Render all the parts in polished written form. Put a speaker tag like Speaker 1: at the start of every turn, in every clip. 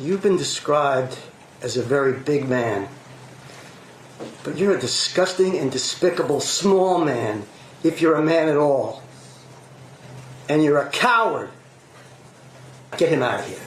Speaker 1: You've been described as a very big man, but you're a disgusting and despicable small man, if you're a man at all. And you're a coward. Get him out of here.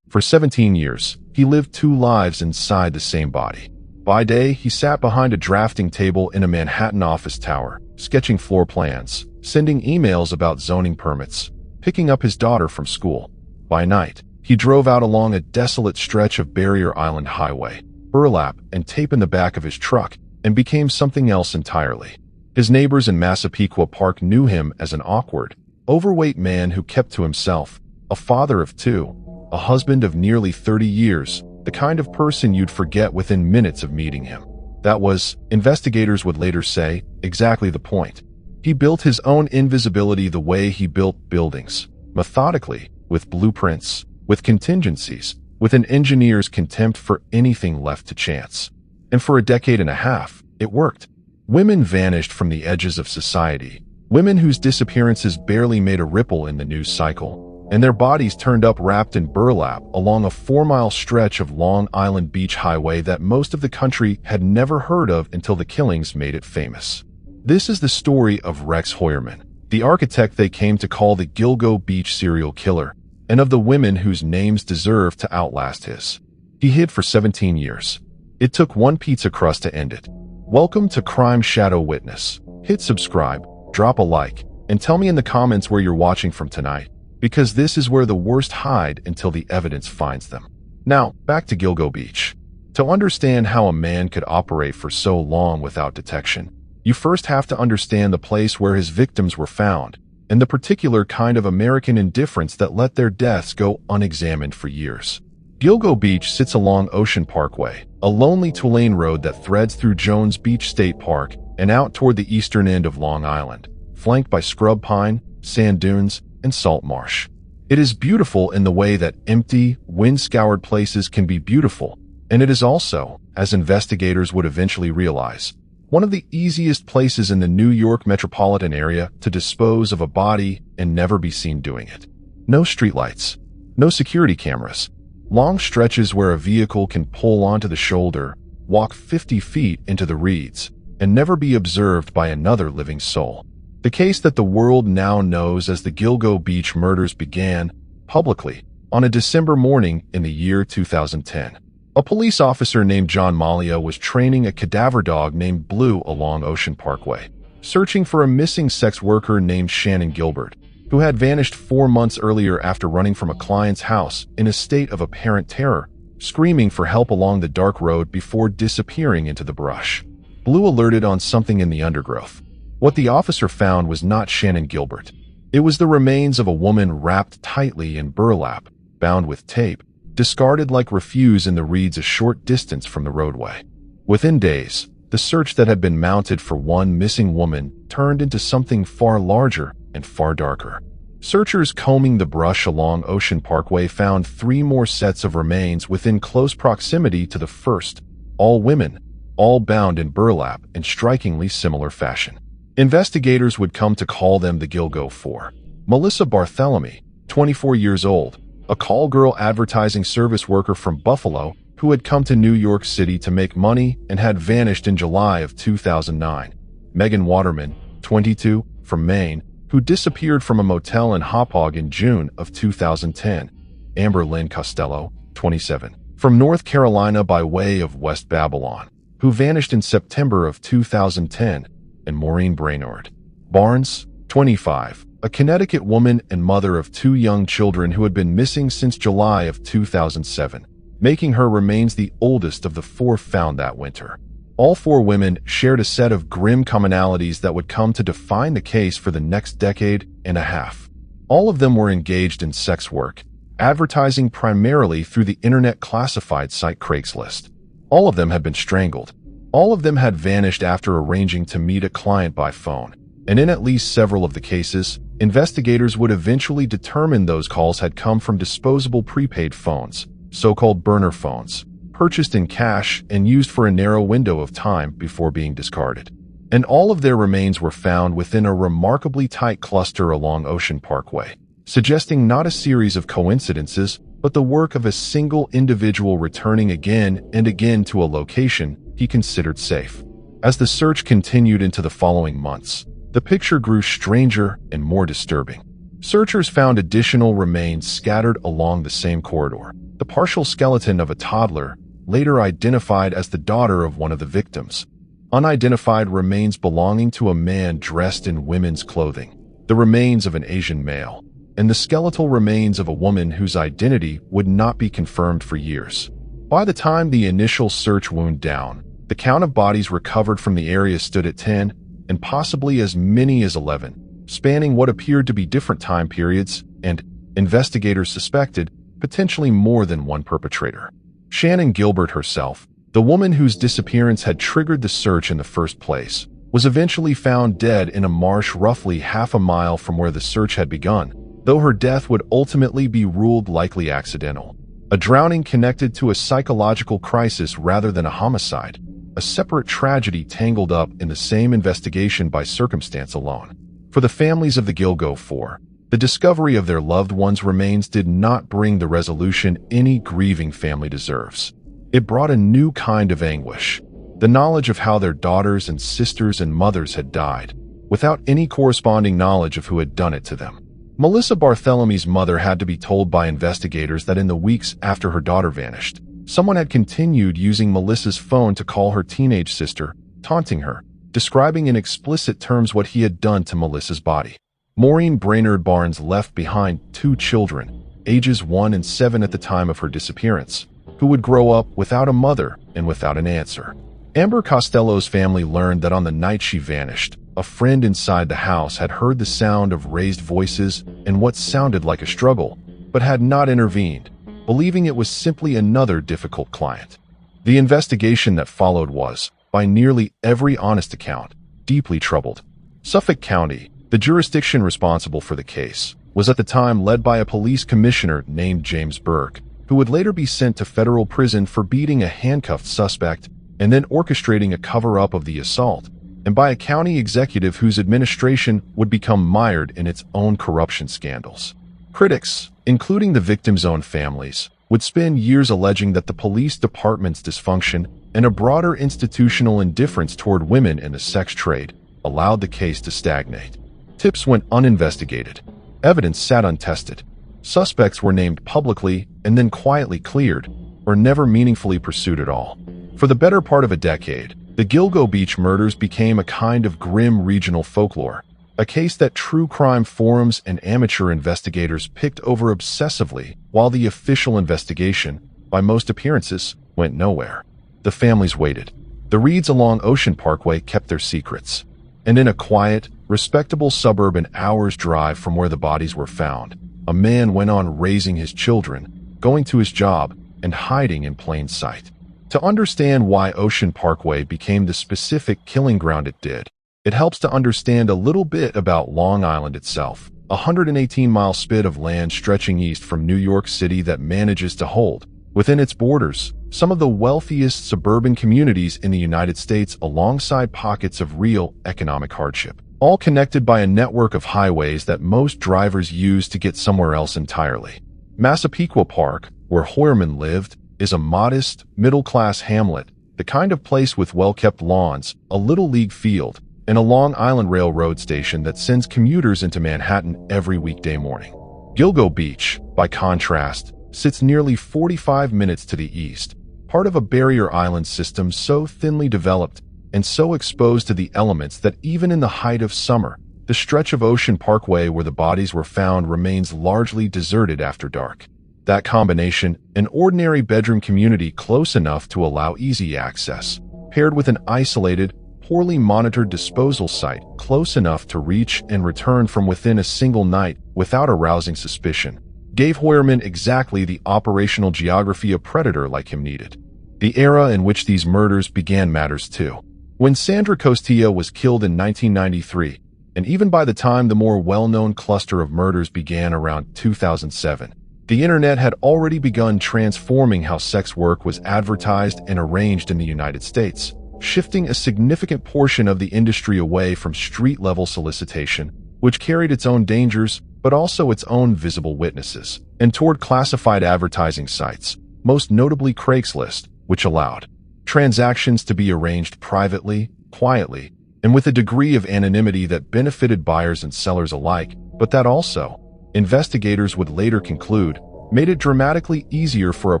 Speaker 2: For 17 years, he lived two lives inside the same body. By day, he sat behind a drafting table in a Manhattan office tower, sketching floor plans, sending emails about zoning permits, picking up his daughter from school. By night, he drove out along a desolate stretch of Barrier Island Highway, burlap and tape in the back of his truck, and became something else entirely. His neighbors in Massapequa Park knew him as an awkward, overweight man who kept to himself, a father of two, a husband of nearly 30 years, the kind of person you'd forget within minutes of meeting him. That was, investigators would later say, exactly the point. He built his own invisibility the way he built buildings, methodically, with blueprints, with contingencies, with an engineer's contempt for anything left to chance. And for a decade and a half, it worked. Women vanished from the edges of society, women whose disappearances barely made a ripple in the news cycle, and their bodies turned up wrapped in burlap along a 4-mile stretch of Long Island Beach Highway that most of the country had never heard of until the killings made it famous. This is the story of Rex Heuermann, the architect they came to call the Gilgo Beach serial killer, and of the women whose names deserve to outlast his. He hid for 17 years. It took one pizza crust to end it. Welcome to Crime Shadow Witness. Hit subscribe, drop a like, and tell me in the comments where you're watching from tonight, because this is where the worst hide until the evidence finds them. Now, back to Gilgo Beach. To understand how a man could operate for so long without detection, you first have to understand the place where his victims were found, and the particular kind of American indifference that let their deaths go unexamined for years. Gilgo Beach sits along Ocean Parkway, a lonely two-lane road that threads through Jones Beach State Park and out toward the eastern end of Long Island, flanked by scrub pine, sand dunes, and salt marsh. It is beautiful in the way that empty, wind-scoured places can be beautiful, and it is also, as investigators would eventually realize, one of the easiest places in the New York metropolitan area to dispose of a body and never be seen doing it. No streetlights, no security cameras, long stretches where a vehicle can pull onto the shoulder, walk 50 feet into the reeds, and never be observed by another living soul. The case that the world now knows as the Gilgo Beach murders began, publicly, on a December morning in the year 2010. A police officer named John Malia was training a cadaver dog named Blue along Ocean Parkway, searching for a missing sex worker named Shannon Gilbert, who had vanished 4 months earlier after running from a client's house in a state of apparent terror, screaming for help along the dark road before disappearing into the brush. Blue alerted on something in the undergrowth. What the officer found was not Shannon Gilbert. It was the remains of a woman wrapped tightly in burlap, bound with tape, discarded like refuse in the reeds a short distance from the roadway. Within days, the search that had been mounted for one missing woman turned into something far larger and far darker. Searchers combing the brush along Ocean Parkway found 3 more sets of remains within close proximity to the first, all women, all bound in burlap in strikingly similar fashion. Investigators would come to call them the Gilgo Four. Melissa Barthelemy, 24 years old, a call girl advertising service worker from Buffalo who had come to New York City to make money and had vanished in July of 2009. Megan Waterman, 22, from Maine, who disappeared from a motel in Hauppauge in June of 2010. Amber Lynn Costello, 27, from North Carolina by way of West Babylon, who vanished in September of 2010. And Maureen Brainard-Barnes, 25, a Connecticut woman and mother of 2 young children who had been missing since July of 2007, making her remains the oldest of the 4 found that winter. All 4 women shared a set of grim commonalities that would come to define the case for the next decade and a half. All of them were engaged in sex work, advertising primarily through the internet classified site Craigslist. All of them had been strangled. All of them had vanished after arranging to meet a client by phone. And in at least several of the cases, investigators would eventually determine those calls had come from disposable prepaid phones, so-called burner phones, purchased in cash and used for a narrow window of time before being discarded. And all of their remains were found within a remarkably tight cluster along Ocean Parkway, suggesting not a series of coincidences, but the work of a single individual returning again and again to a location he considered safe. As the search continued into the following months, the picture grew stranger and more disturbing. Searchers found additional remains scattered along the same corridor. The partial skeleton of a toddler, later identified as the daughter of one of the victims. Unidentified remains belonging to a man dressed in women's clothing. The remains of an Asian male. And the skeletal remains of a woman whose identity would not be confirmed for years. By the time the initial search wound down, the count of bodies recovered from the area stood at 10, and possibly as many as 11, spanning what appeared to be different time periods, and, investigators suspected, potentially more than one perpetrator. Shannon Gilbert herself, the woman whose disappearance had triggered the search in the first place, was eventually found dead in a marsh roughly half a mile from where the search had begun, though her death would ultimately be ruled likely accidental. A drowning connected to a psychological crisis rather than a homicide, a separate tragedy tangled up in the same investigation by circumstance alone. For the families of the Gilgo Four, the discovery of their loved ones' remains did not bring the resolution any grieving family deserves. It brought a new kind of anguish, the knowledge of how their daughters and sisters and mothers had died, without any corresponding knowledge of who had done it to them. Melissa Barthelemy's mother had to be told by investigators that in the weeks after her daughter vanished, someone had continued using Melissa's phone to call her teenage sister, taunting her, describing in explicit terms what he had done to Melissa's body. Maureen Brainard-Barnes left behind 2 children, ages 1 and 7 at the time of her disappearance, who would grow up without a mother and without an answer. Amber Costello's family learned that on the night she vanished, a friend inside the house had heard the sound of raised voices and what sounded like a struggle, but had not intervened, believing it was simply another difficult client. The investigation that followed was, by nearly every honest account, deeply troubled. Suffolk County, the jurisdiction responsible for the case, was at the time led by a police commissioner named James Burke, who would later be sent to federal prison for beating a handcuffed suspect and then orchestrating a cover-up of the assault, and by a county executive whose administration would become mired in its own corruption scandals. Critics, including the victims' own families, would spend years alleging that the police department's dysfunction and a broader institutional indifference toward women in the sex trade allowed the case to stagnate. Tips went uninvestigated. Evidence sat untested. Suspects were named publicly and then quietly cleared, or never meaningfully pursued at all. For the better part of a decade, the Gilgo Beach murders became a kind of grim regional folklore, a case that true crime forums and amateur investigators picked over obsessively, while the official investigation, by most appearances, went nowhere. The families waited. The Reeds along Ocean Parkway kept their secrets. And in a quiet, respectable suburb an hour's drive from where the bodies were found, a man went on raising his children, going to his job, and hiding in plain sight. To understand why Ocean Parkway became the specific killing ground it did, it helps to understand a little bit about Long Island itself, a 118-mile spit of land stretching east from New York City that manages to hold, within its borders, some of the wealthiest suburban communities in the United States alongside pockets of real economic hardship, all connected by a network of highways that most drivers use to get somewhere else entirely. Massapequa Park, where Heuermann lived, is a modest, middle-class hamlet, the kind of place with well-kept lawns, a little league field, and a Long Island Railroad station that sends commuters into Manhattan every weekday morning. Gilgo Beach, by contrast, sits nearly 45 minutes to the east, part of a barrier island system so thinly developed and so exposed to the elements that even in the height of summer, the stretch of Ocean Parkway where the bodies were found remains largely deserted after dark. That combination, an ordinary bedroom community close enough to allow easy access, paired with an isolated, poorly monitored disposal site close enough to reach and return from within a single night without arousing suspicion, gave Heuermann exactly the operational geography a predator like him needed. The era in which these murders began matters too. When Sandra Costilla was killed in 1993, and even by the time the more well-known cluster of murders began around 2007, the internet had already begun transforming how sex work was advertised and arranged in the United States, shifting a significant portion of the industry away from street-level solicitation, which carried its own dangers, but also its own visible witnesses, and toward classified advertising sites, most notably Craigslist, which allowed transactions to be arranged privately, quietly, and with a degree of anonymity that benefited buyers and sellers alike, but that also, investigators would later conclude, made it dramatically easier for a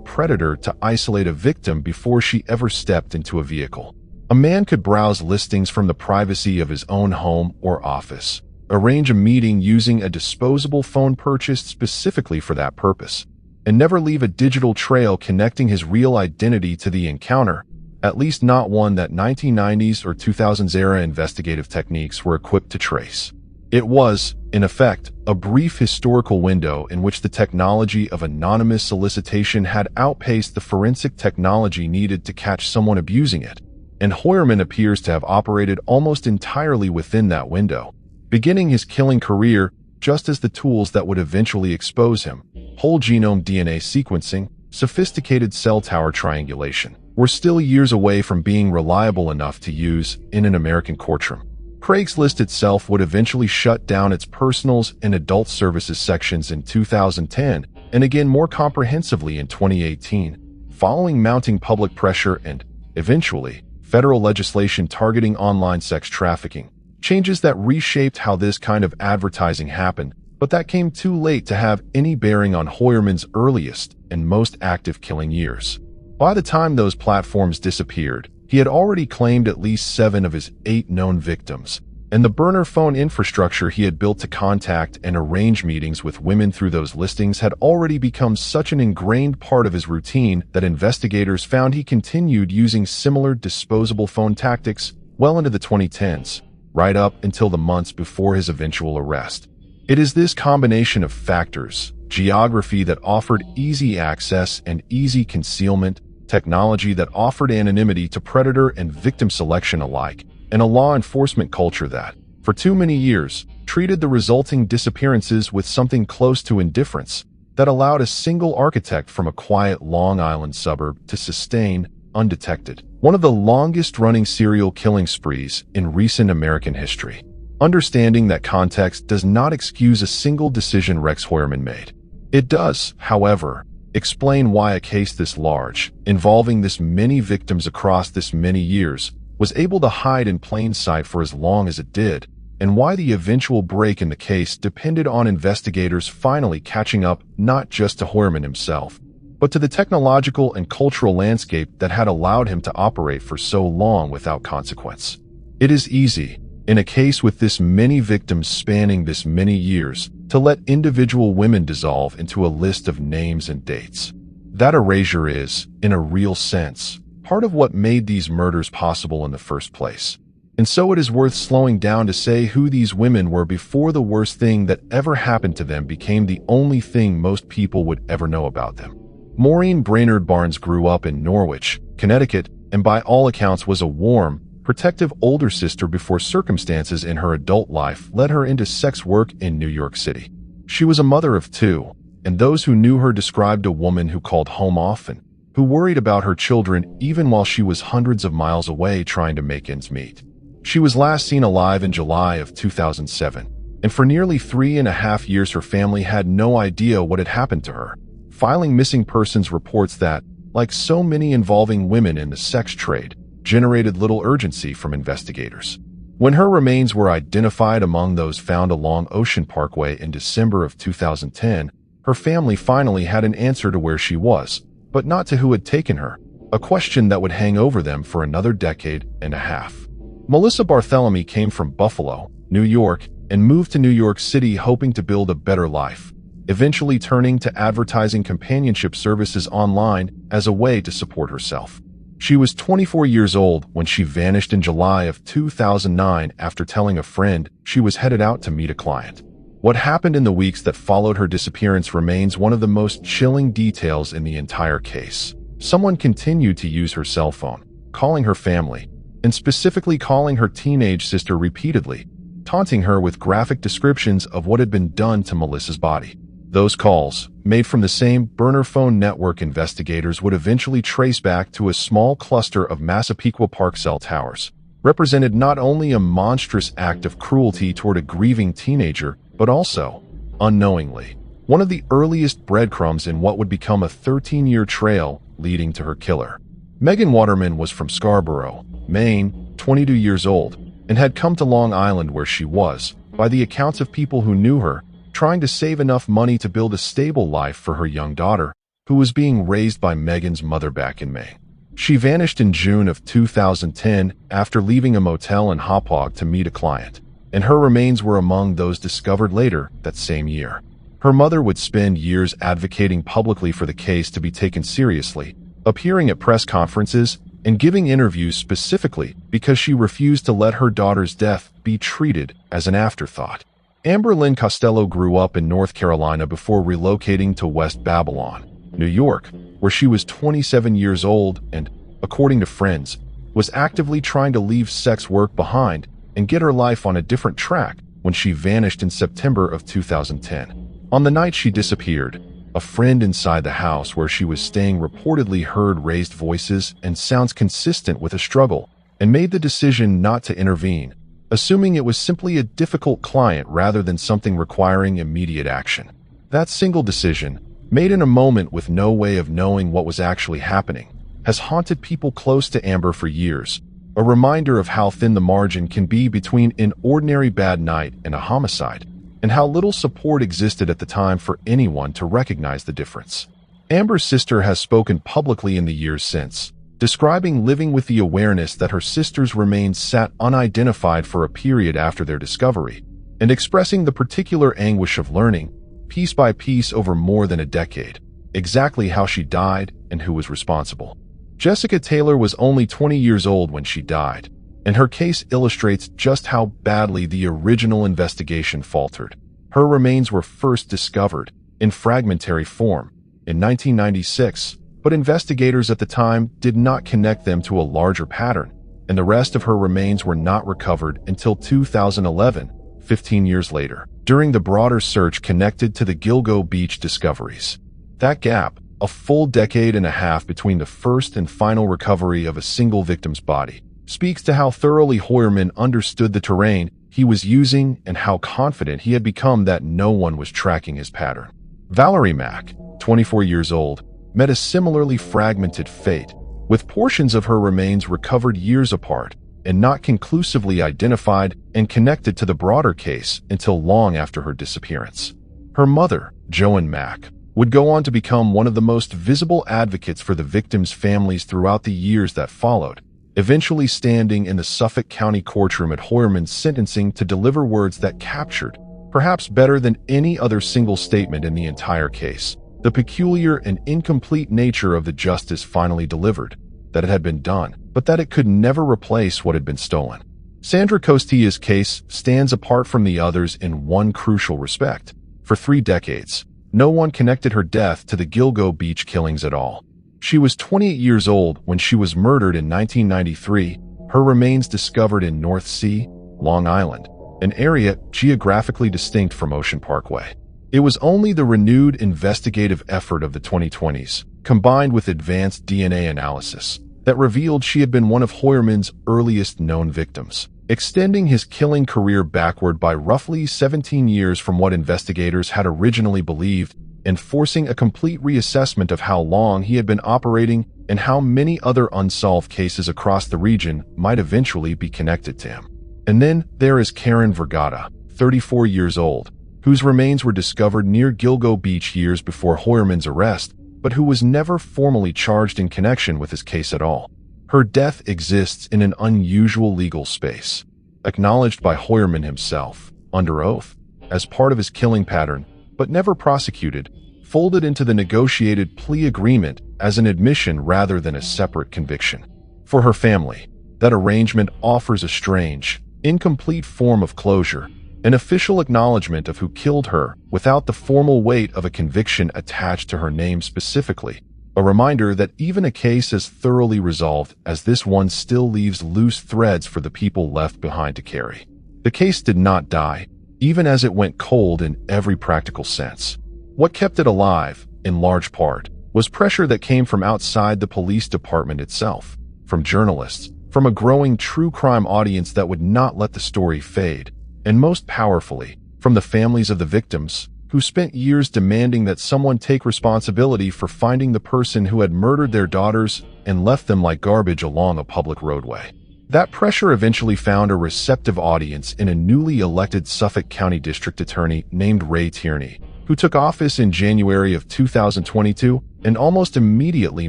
Speaker 2: predator to isolate a victim before she ever stepped into a vehicle. A man could browse listings from the privacy of his own home or office, arrange a meeting using a disposable phone purchased specifically for that purpose, and never leave a digital trail connecting his real identity to the encounter, at least not one that 1990s or 2000s era investigative techniques were equipped to trace. It was, in effect, a brief historical window in which the technology of anonymous solicitation had outpaced the forensic technology needed to catch someone abusing it, and Heuermann appears to have operated almost entirely within that window, beginning his killing career just as the tools that would eventually expose him, whole genome DNA sequencing, sophisticated cell tower triangulation, were still years away from being reliable enough to use in an American courtroom. Craigslist itself would eventually shut down its personals and adult services sections in 2010, and again more comprehensively in 2018, following mounting public pressure and, eventually, federal legislation targeting online sex trafficking, changes that reshaped how this kind of advertising happened, but that came too late to have any bearing on Heuermann's earliest and most active killing years. By the time those platforms disappeared, he had already claimed at least 7 of his 8 known victims, and the burner phone infrastructure he had built to contact and arrange meetings with women through those listings had already become such an ingrained part of his routine that investigators found he continued using similar disposable phone tactics well into the 2010s, right up until the months before his eventual arrest. It is this combination of factors, geography that offered easy access and easy concealment, technology that offered anonymity to predator and victim selection alike, and a law enforcement culture that, for too many years, treated the resulting disappearances with something close to indifference, that allowed a single architect from a quiet Long Island suburb to sustain, undetected, one of the longest-running serial killing sprees in recent American history. Understanding that context does not excuse a single decision Rex Heuermann made. It does, however, explain why a case this large, involving this many victims across this many years, was able to hide in plain sight for as long as it did, and why the eventual break in the case depended on investigators finally catching up not just to Heuermann himself, but to the technological and cultural landscape that had allowed him to operate for so long without consequence. It is easy, in a case with this many victims spanning this many years, to let individual women dissolve into a list of names and dates. That erasure is, in a real sense, part of what made these murders possible in the first place. And so it is worth slowing down to say who these women were before the worst thing that ever happened to them became the only thing most people would ever know about them. Maureen Brainard-Barnes grew up in Norwich, Connecticut, and by all accounts was a warm, protective older sister before circumstances in her adult life led her into sex work in New York City. She was a mother of 2, and those who knew her described a woman who called home often, who worried about her children even while she was hundreds of miles away trying to make ends meet. She was last seen alive in July of 2007, and for nearly 3.5 years her family had no idea what had happened to her, filing missing persons reports that, like so many involving women in the sex trade, generated little urgency from investigators. When her remains were identified among those found along Ocean Parkway in December of 2010, her family finally had an answer to where she was, but not to who had taken her, a question that would hang over them for another decade and a half. Melissa Barthelemy came from Buffalo, New York, and moved to New York City hoping to build a better life, eventually turning to advertising companionship services online as a way to support herself. She was 24 years old when she vanished in July of 2009 after telling a friend she was headed out to meet a client. What happened in the weeks that followed her disappearance remains one of the most chilling details in the entire case. Someone continued to use her cell phone, calling her family, and specifically calling her teenage sister repeatedly, taunting her with graphic descriptions of what had been done to Melissa's body. Those calls, made from the same burner phone network investigators would eventually trace back to a small cluster of Massapequa Park cell towers, represented not only a monstrous act of cruelty toward a grieving teenager, but also unknowingly, one of the earliest breadcrumbs in what would become a 13-year trail leading to her killer. Megan Waterman was from Scarborough, Maine, 22 years old, and had come to Long Island where she was, by the accounts of people who knew her, trying to save enough money to build a stable life for her young daughter, who was being raised by Megan's mother back in Maine. She vanished in June of 2010 after leaving a motel in Hauppauge to meet a client, and her remains were among those discovered later that same year. Her mother would spend years advocating publicly for the case to be taken seriously, appearing at press conferences and giving interviews specifically because she refused to let her daughter's death be treated as an afterthought. Amber Lynn Costello grew up in North Carolina before relocating to West Babylon, New York, where she was 27 years old and, according to friends, was actively trying to leave sex work behind and get her life on a different track when she vanished in September of 2010. On the night she disappeared, a friend inside the house where she was staying reportedly heard raised voices and sounds consistent with a struggle and made the decision not to intervene, assuming it was simply a difficult client rather than something requiring immediate action. That single decision, made in a moment with no way of knowing what was actually happening, has haunted people close to Amber for years, a reminder of how thin the margin can be between an ordinary bad night and a homicide, and how little support existed at the time for anyone to recognize the difference. Amber's sister has spoken publicly in the years since, describing living with the awareness that her sister's remains sat unidentified for a period after their discovery, and expressing the particular anguish of learning, piece by piece over more than a decade, exactly how she died and who was responsible. Jessica Taylor was only 20 years old when she died, and her case illustrates just how badly the original investigation faltered. Her remains were first discovered, in fragmentary form, in 1996, but investigators at the time did not connect them to a larger pattern, and the rest of her remains were not recovered until 2011, 15 years later, during the broader search connected to the Gilgo Beach discoveries. That gap, a full decade and a half between the first and final recovery of a single victim's body, speaks to how thoroughly Heuermann understood the terrain he was using and how confident he had become that no one was tracking his pattern. Valerie Mack, 24 years old, met a similarly fragmented fate, with portions of her remains recovered years apart and not conclusively identified and connected to the broader case until long after her disappearance. Her mother, Joan Mack, would go on to become one of the most visible advocates for the victims' families throughout the years that followed, eventually standing in the Suffolk County courtroom at Heuermann's sentencing to deliver words that captured, perhaps better than any other single statement in the entire case, the peculiar and incomplete nature of the justice finally delivered, that it had been done, but that it could never replace what had been stolen. Sandra Costilla's case stands apart from the others in one crucial respect. For 3 decades, no one connected her death to the Gilgo Beach killings at all. She was 28 years old when she was murdered in 1993, her remains discovered in North Sea, Long Island, an area geographically distinct from Ocean Parkway. It was only the renewed investigative effort of the 2020s, combined with advanced DNA analysis, that revealed she had been one of Heuermann's earliest known victims, extending his killing career backward by roughly 17 years from what investigators had originally believed, and forcing a complete reassessment of how long he had been operating and how many other unsolved cases across the region might eventually be connected to him. And then there is Karen Vergata, 34 years old, whose remains were discovered near Gilgo Beach years before Heuermann's arrest, but who was never formally charged in connection with his case at all. Her death exists in an unusual legal space, acknowledged by Heuermann himself, under oath, as part of his killing pattern, but never prosecuted, folded into the negotiated plea agreement as an admission rather than a separate conviction. For her family, that arrangement offers a strange, incomplete form of closure, an official acknowledgement of who killed her without the formal weight of a conviction attached to her name specifically, a reminder that even a case as thoroughly resolved as this one still leaves loose threads for the people left behind to carry. The case did not die, even as it went cold in every practical sense. What kept it alive, in large part, was pressure that came from outside the police department itself, from journalists, from a growing true crime audience that would not let the story fade, and most powerfully, from the families of the victims, who spent years demanding that someone take responsibility for finding the person who had murdered their daughters and left them like garbage along a public roadway. That pressure eventually found a receptive audience in a newly elected Suffolk County District Attorney named Ray Tierney, who took office in January of 2022 and almost immediately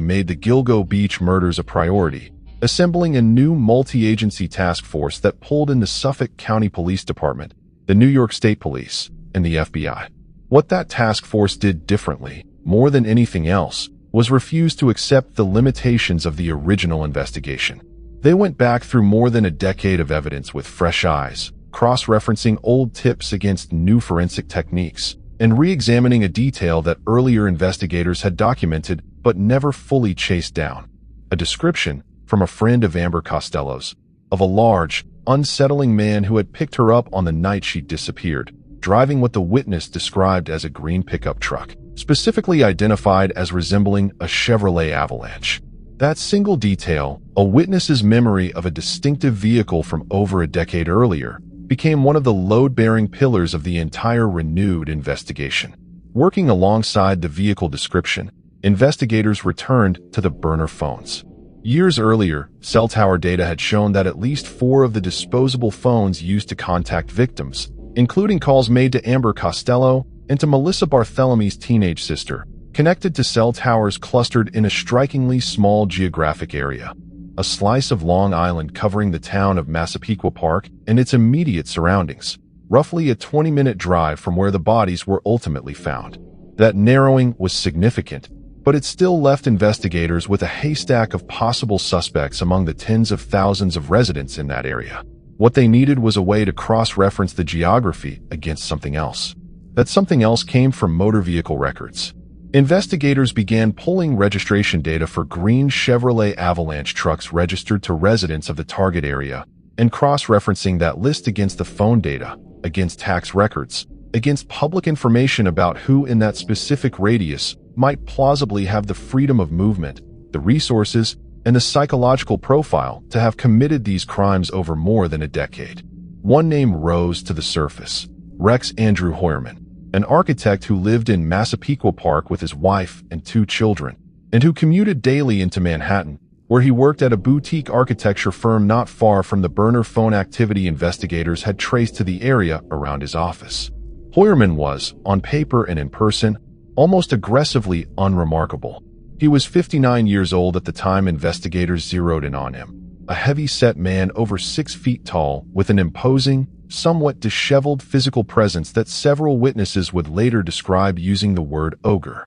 Speaker 2: made the Gilgo Beach murders a priority, assembling a new multi-agency task force that pulled in the Suffolk County Police Department, the New York State Police, and the FBI. What that task force did differently, more than anything else, was refuse to accept the limitations of the original investigation. They went back through more than a decade of evidence with fresh eyes, cross-referencing old tips against new forensic techniques, and re-examining a detail that earlier investigators had documented but never fully chased down. A description, from a friend of Amber Costello's, of a large, unsettling man who had picked her up on the night she disappeared, driving what the witness described as a green pickup truck, specifically identified as resembling a Chevrolet Avalanche. That single detail, a witness's memory of a distinctive vehicle from over a decade earlier, became one of the load-bearing pillars of the entire renewed investigation. Working alongside the vehicle description, investigators returned to the burner phones. Years earlier, cell tower data had shown that at least 4 of the disposable phones used to contact victims, including calls made to Amber Costello and to Melissa Barthelemy's teenage sister, connected to cell towers clustered in a strikingly small geographic area, a slice of Long Island covering the town of Massapequa Park and its immediate surroundings, roughly a 20-minute drive from where the bodies were ultimately found. That narrowing was significant, but it still left investigators with a haystack of possible suspects among the tens of thousands of residents in that area. What they needed was a way to cross-reference the geography against something else. That something else came from motor vehicle records. Investigators began pulling registration data for green Chevrolet Avalanche trucks registered to residents of the target area and cross-referencing that list against the phone data, against tax records, against public information about who in that specific radius might plausibly have the freedom of movement, the resources, and the psychological profile to have committed these crimes over more than a decade. One name rose to the surface: Rex Andrew Heuermann, an architect who lived in Massapequa Park with his wife and 2 children, and who commuted daily into Manhattan, where he worked at a boutique architecture firm not far from the burner phone activity investigators had traced to the area around his office. Heuermann was, on paper and in person, almost aggressively unremarkable. He was 59 years old at the time investigators zeroed in on him, a heavy-set man over 6 feet tall with an imposing, somewhat disheveled physical presence that several witnesses would later describe using the word ogre.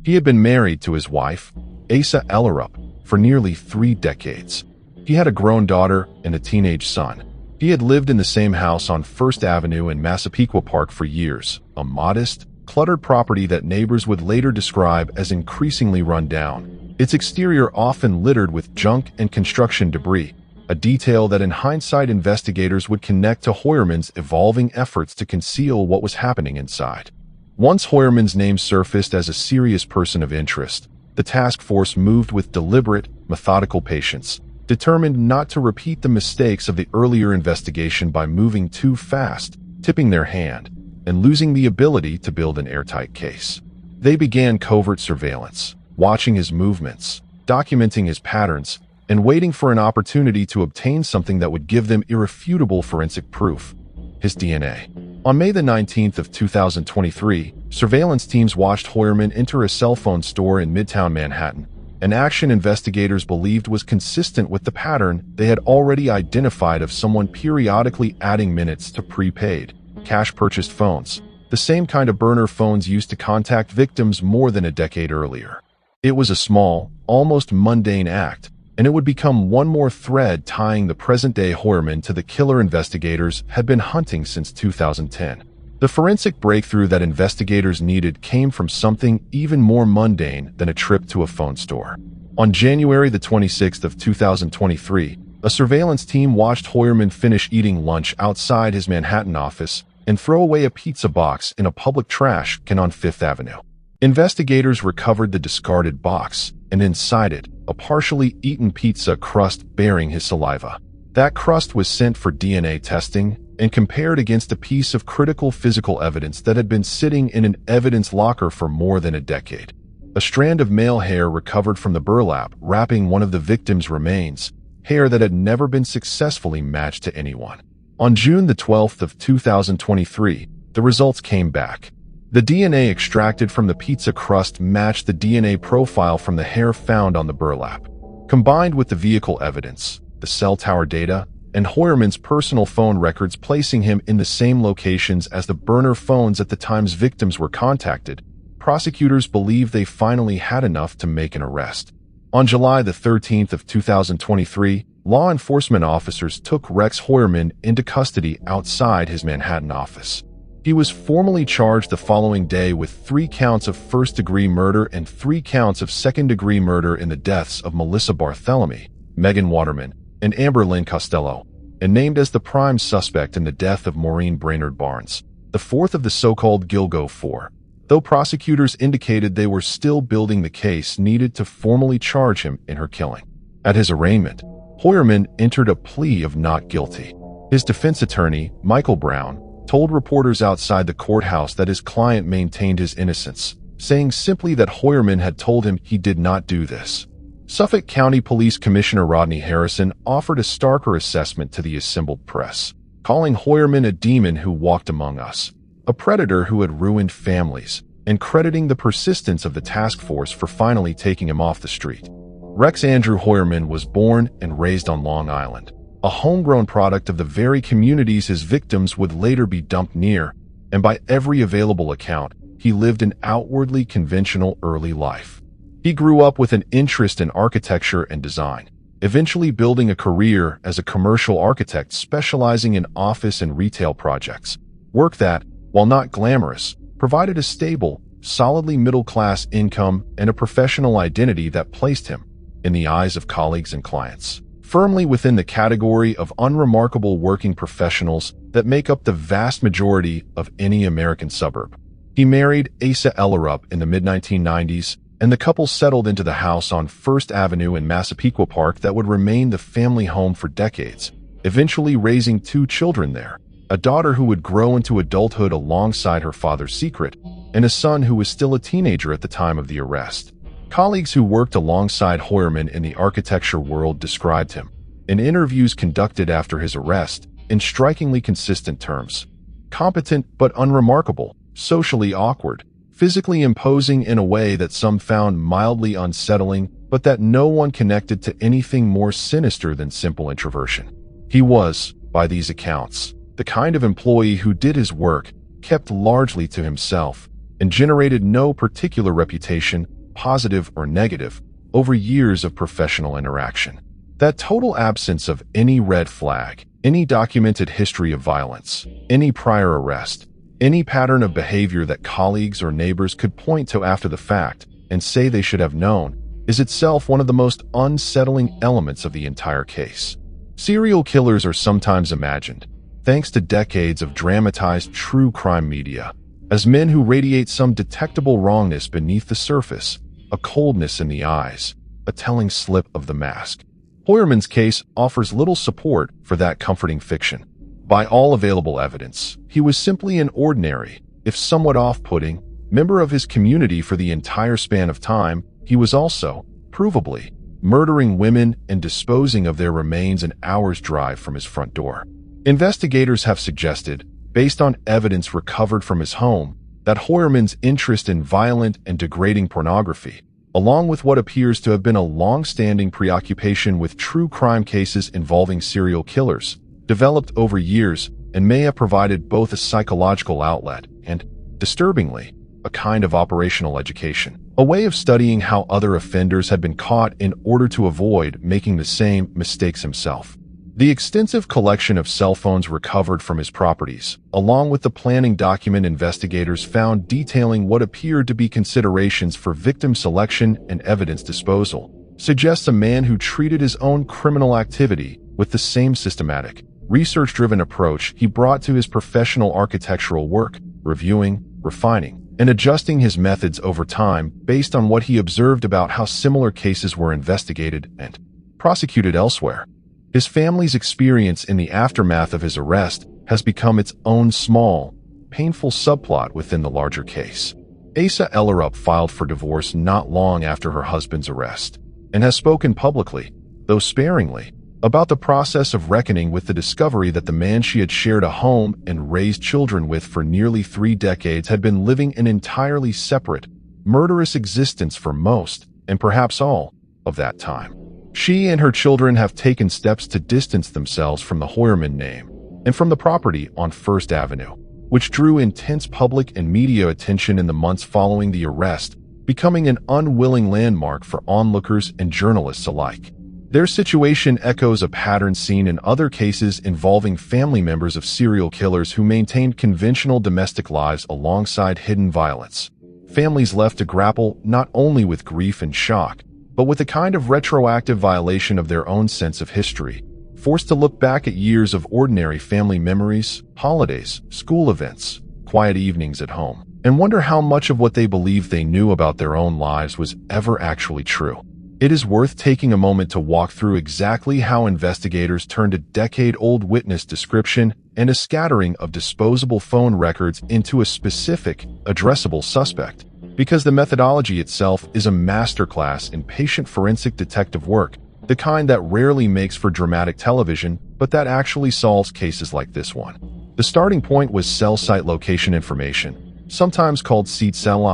Speaker 2: He had been married to his wife, Asa Ellerup, for nearly 3 decades. He had a grown daughter and a teenage son. He had lived in the same house on First Avenue in Massapequa Park for years, a modest, cluttered property that neighbors would later describe as increasingly run down, its exterior often littered with junk and construction debris, a detail that in hindsight investigators would connect to Heuermann's evolving efforts to conceal what was happening inside. Once Heuermann's name surfaced as a serious person of interest, the task force moved with deliberate, methodical patience, determined not to repeat the mistakes of the earlier investigation by moving too fast, tipping their hand, and losing the ability to build an airtight case. They began covert surveillance, watching his movements, documenting his patterns, and waiting for an opportunity to obtain something that would give them irrefutable forensic proof: his DNA. On May the 19th of 2023, surveillance teams watched Heuermann enter a cell phone store in Midtown Manhattan, an action investigators believed was consistent with the pattern they had already identified of someone periodically adding minutes to prepaid, cash-purchased phones, the same kind of burner phones used to contact victims more than a decade earlier. It was a small, almost mundane act, and it would become one more thread tying the present-day Heuermann to the killer investigators had been hunting since 2010. The forensic breakthrough that investigators needed came from something even more mundane than a trip to a phone store. On January the 26th of 2023, a surveillance team watched Heuermann finish eating lunch outside his Manhattan office and throw away a pizza box in a public trash can on Fifth Avenue. Investigators recovered the discarded box, and inside it, a partially eaten pizza crust bearing his saliva. That crust was sent for DNA testing, and compared against a piece of critical physical evidence that had been sitting in an evidence locker for more than a decade. A strand of male hair recovered from the burlap wrapping one of the victim's remains, hair that had never been successfully matched to anyone. On June the 12th of 2023, the results came back. The DNA extracted from the pizza crust matched the DNA profile from the hair found on the burlap. Combined with the vehicle evidence, the cell tower data, and Heuermann's personal phone records placing him in the same locations as the burner phones at the times victims were contacted, prosecutors believe they finally had enough to make an arrest. On July the 13th of 2023, law enforcement officers took Rex Heuermann into custody outside his Manhattan office. He was formally charged the following day with 3 counts of first-degree murder and 3 counts of second-degree murder in the deaths of Melissa Barthelemy, Megan Waterman, and Amber Lynn Costello, and named as the prime suspect in the death of Maureen Brainard-Barnes, the fourth of the so-called Gilgo Four. Though prosecutors indicated they were still building the case needed to formally charge him in her killing. At his arraignment, Heuermann entered a plea of not guilty. His defense attorney, Michael Brown, told reporters outside the courthouse that his client maintained his innocence, saying simply that Heuermann had told him he did not do this. Suffolk County Police Commissioner Rodney Harrison offered a starker assessment to the assembled press, calling Heuermann a demon who walked among us, a predator who had ruined families, and crediting the persistence of the task force for finally taking him off the street. Rex Andrew Heuermann was born and raised on Long Island, a homegrown product of the very communities his victims would later be dumped near, and by every available account, he lived an outwardly conventional early life. He grew up with an interest in architecture and design, eventually building a career as a commercial architect specializing in office and retail projects, work that, while not glamorous, provided a stable, solidly middle-class income and a professional identity that placed him, in the eyes of colleagues and clients, firmly within the category of unremarkable working professionals that make up the vast majority of any American suburb. He married Asa Ellerup in the mid-1990s, and the couple settled into the house on First Avenue in Massapequa Park that would remain the family home for decades, eventually raising 2 children there, a daughter who would grow into adulthood alongside her father's secret, and a son who was still a teenager at the time of the arrest. Colleagues who worked alongside Heuermann in the architecture world described him, in interviews conducted after his arrest, in strikingly consistent terms. Competent but unremarkable, socially awkward, physically imposing in a way that some found mildly unsettling, but that no one connected to anything more sinister than simple introversion. He was, by these accounts, the kind of employee who did his work, kept largely to himself, and generated no particular reputation, positive or negative, over years of professional interaction. That total absence of any red flag, any documented history of violence, any prior arrest, any pattern of behavior that colleagues or neighbors could point to after the fact and say they should have known, is itself one of the most unsettling elements of the entire case. Serial killers are sometimes imagined, thanks to decades of dramatized true crime media, as men who radiate some detectable wrongness beneath the surface, a coldness in the eyes, a telling slip of the mask. Heuermann's case offers little support for that comforting fiction. By all available evidence, he was simply an ordinary, if somewhat off-putting, member of his community for the entire span of time. He was also, provably, murdering women and disposing of their remains an hour's drive from his front door. Investigators have suggested, based on evidence recovered from his home, that Heuermann's interest in violent and degrading pornography, along with what appears to have been a long-standing preoccupation with true crime cases involving serial killers, developed over years and may have provided both a psychological outlet and, disturbingly, a kind of operational education, a way of studying how other offenders had been caught in order to avoid making the same mistakes himself. The extensive collection of cell phones recovered from his properties, along with the planning document investigators found detailing what appeared to be considerations for victim selection and evidence disposal, suggests a man who treated his own criminal activity with the same systematic, research-driven approach he brought to his professional architectural work, reviewing, refining, and adjusting his methods over time based on what he observed about how similar cases were investigated and prosecuted elsewhere. His family's experience in the aftermath of his arrest has become its own small, painful subplot within the larger case. Asa Ellerup filed for divorce not long after her husband's arrest, and has spoken publicly, though sparingly, about the process of reckoning with the discovery that the man she had shared a home and raised children with for nearly 3 decades had been living an entirely separate, murderous existence for most, and perhaps all, of that time. She and her children have taken steps to distance themselves from the Heuermann name and from the property on First Avenue, which drew intense public and media attention in the months following the arrest, becoming an unwilling landmark for onlookers and journalists alike. Their situation echoes a pattern seen in other cases involving family members of serial killers who maintained conventional domestic lives alongside hidden violence. Families left to grapple not only with grief and shock, but with a kind of retroactive violation of their own sense of history, forced to look back at years of ordinary family memories, holidays, school events, quiet evenings at home, and wonder how much of what they believed they knew about their own lives was ever actually true. It is worth taking a moment to walk through exactly how investigators turned a decade-old witness description and a scattering of disposable phone records into a specific, addressable suspect, because the methodology itself is a masterclass in patient forensic detective work, the kind that rarely makes for dramatic television, but that actually solves cases like this one. The starting point was cell site location information, sometimes called seed cell,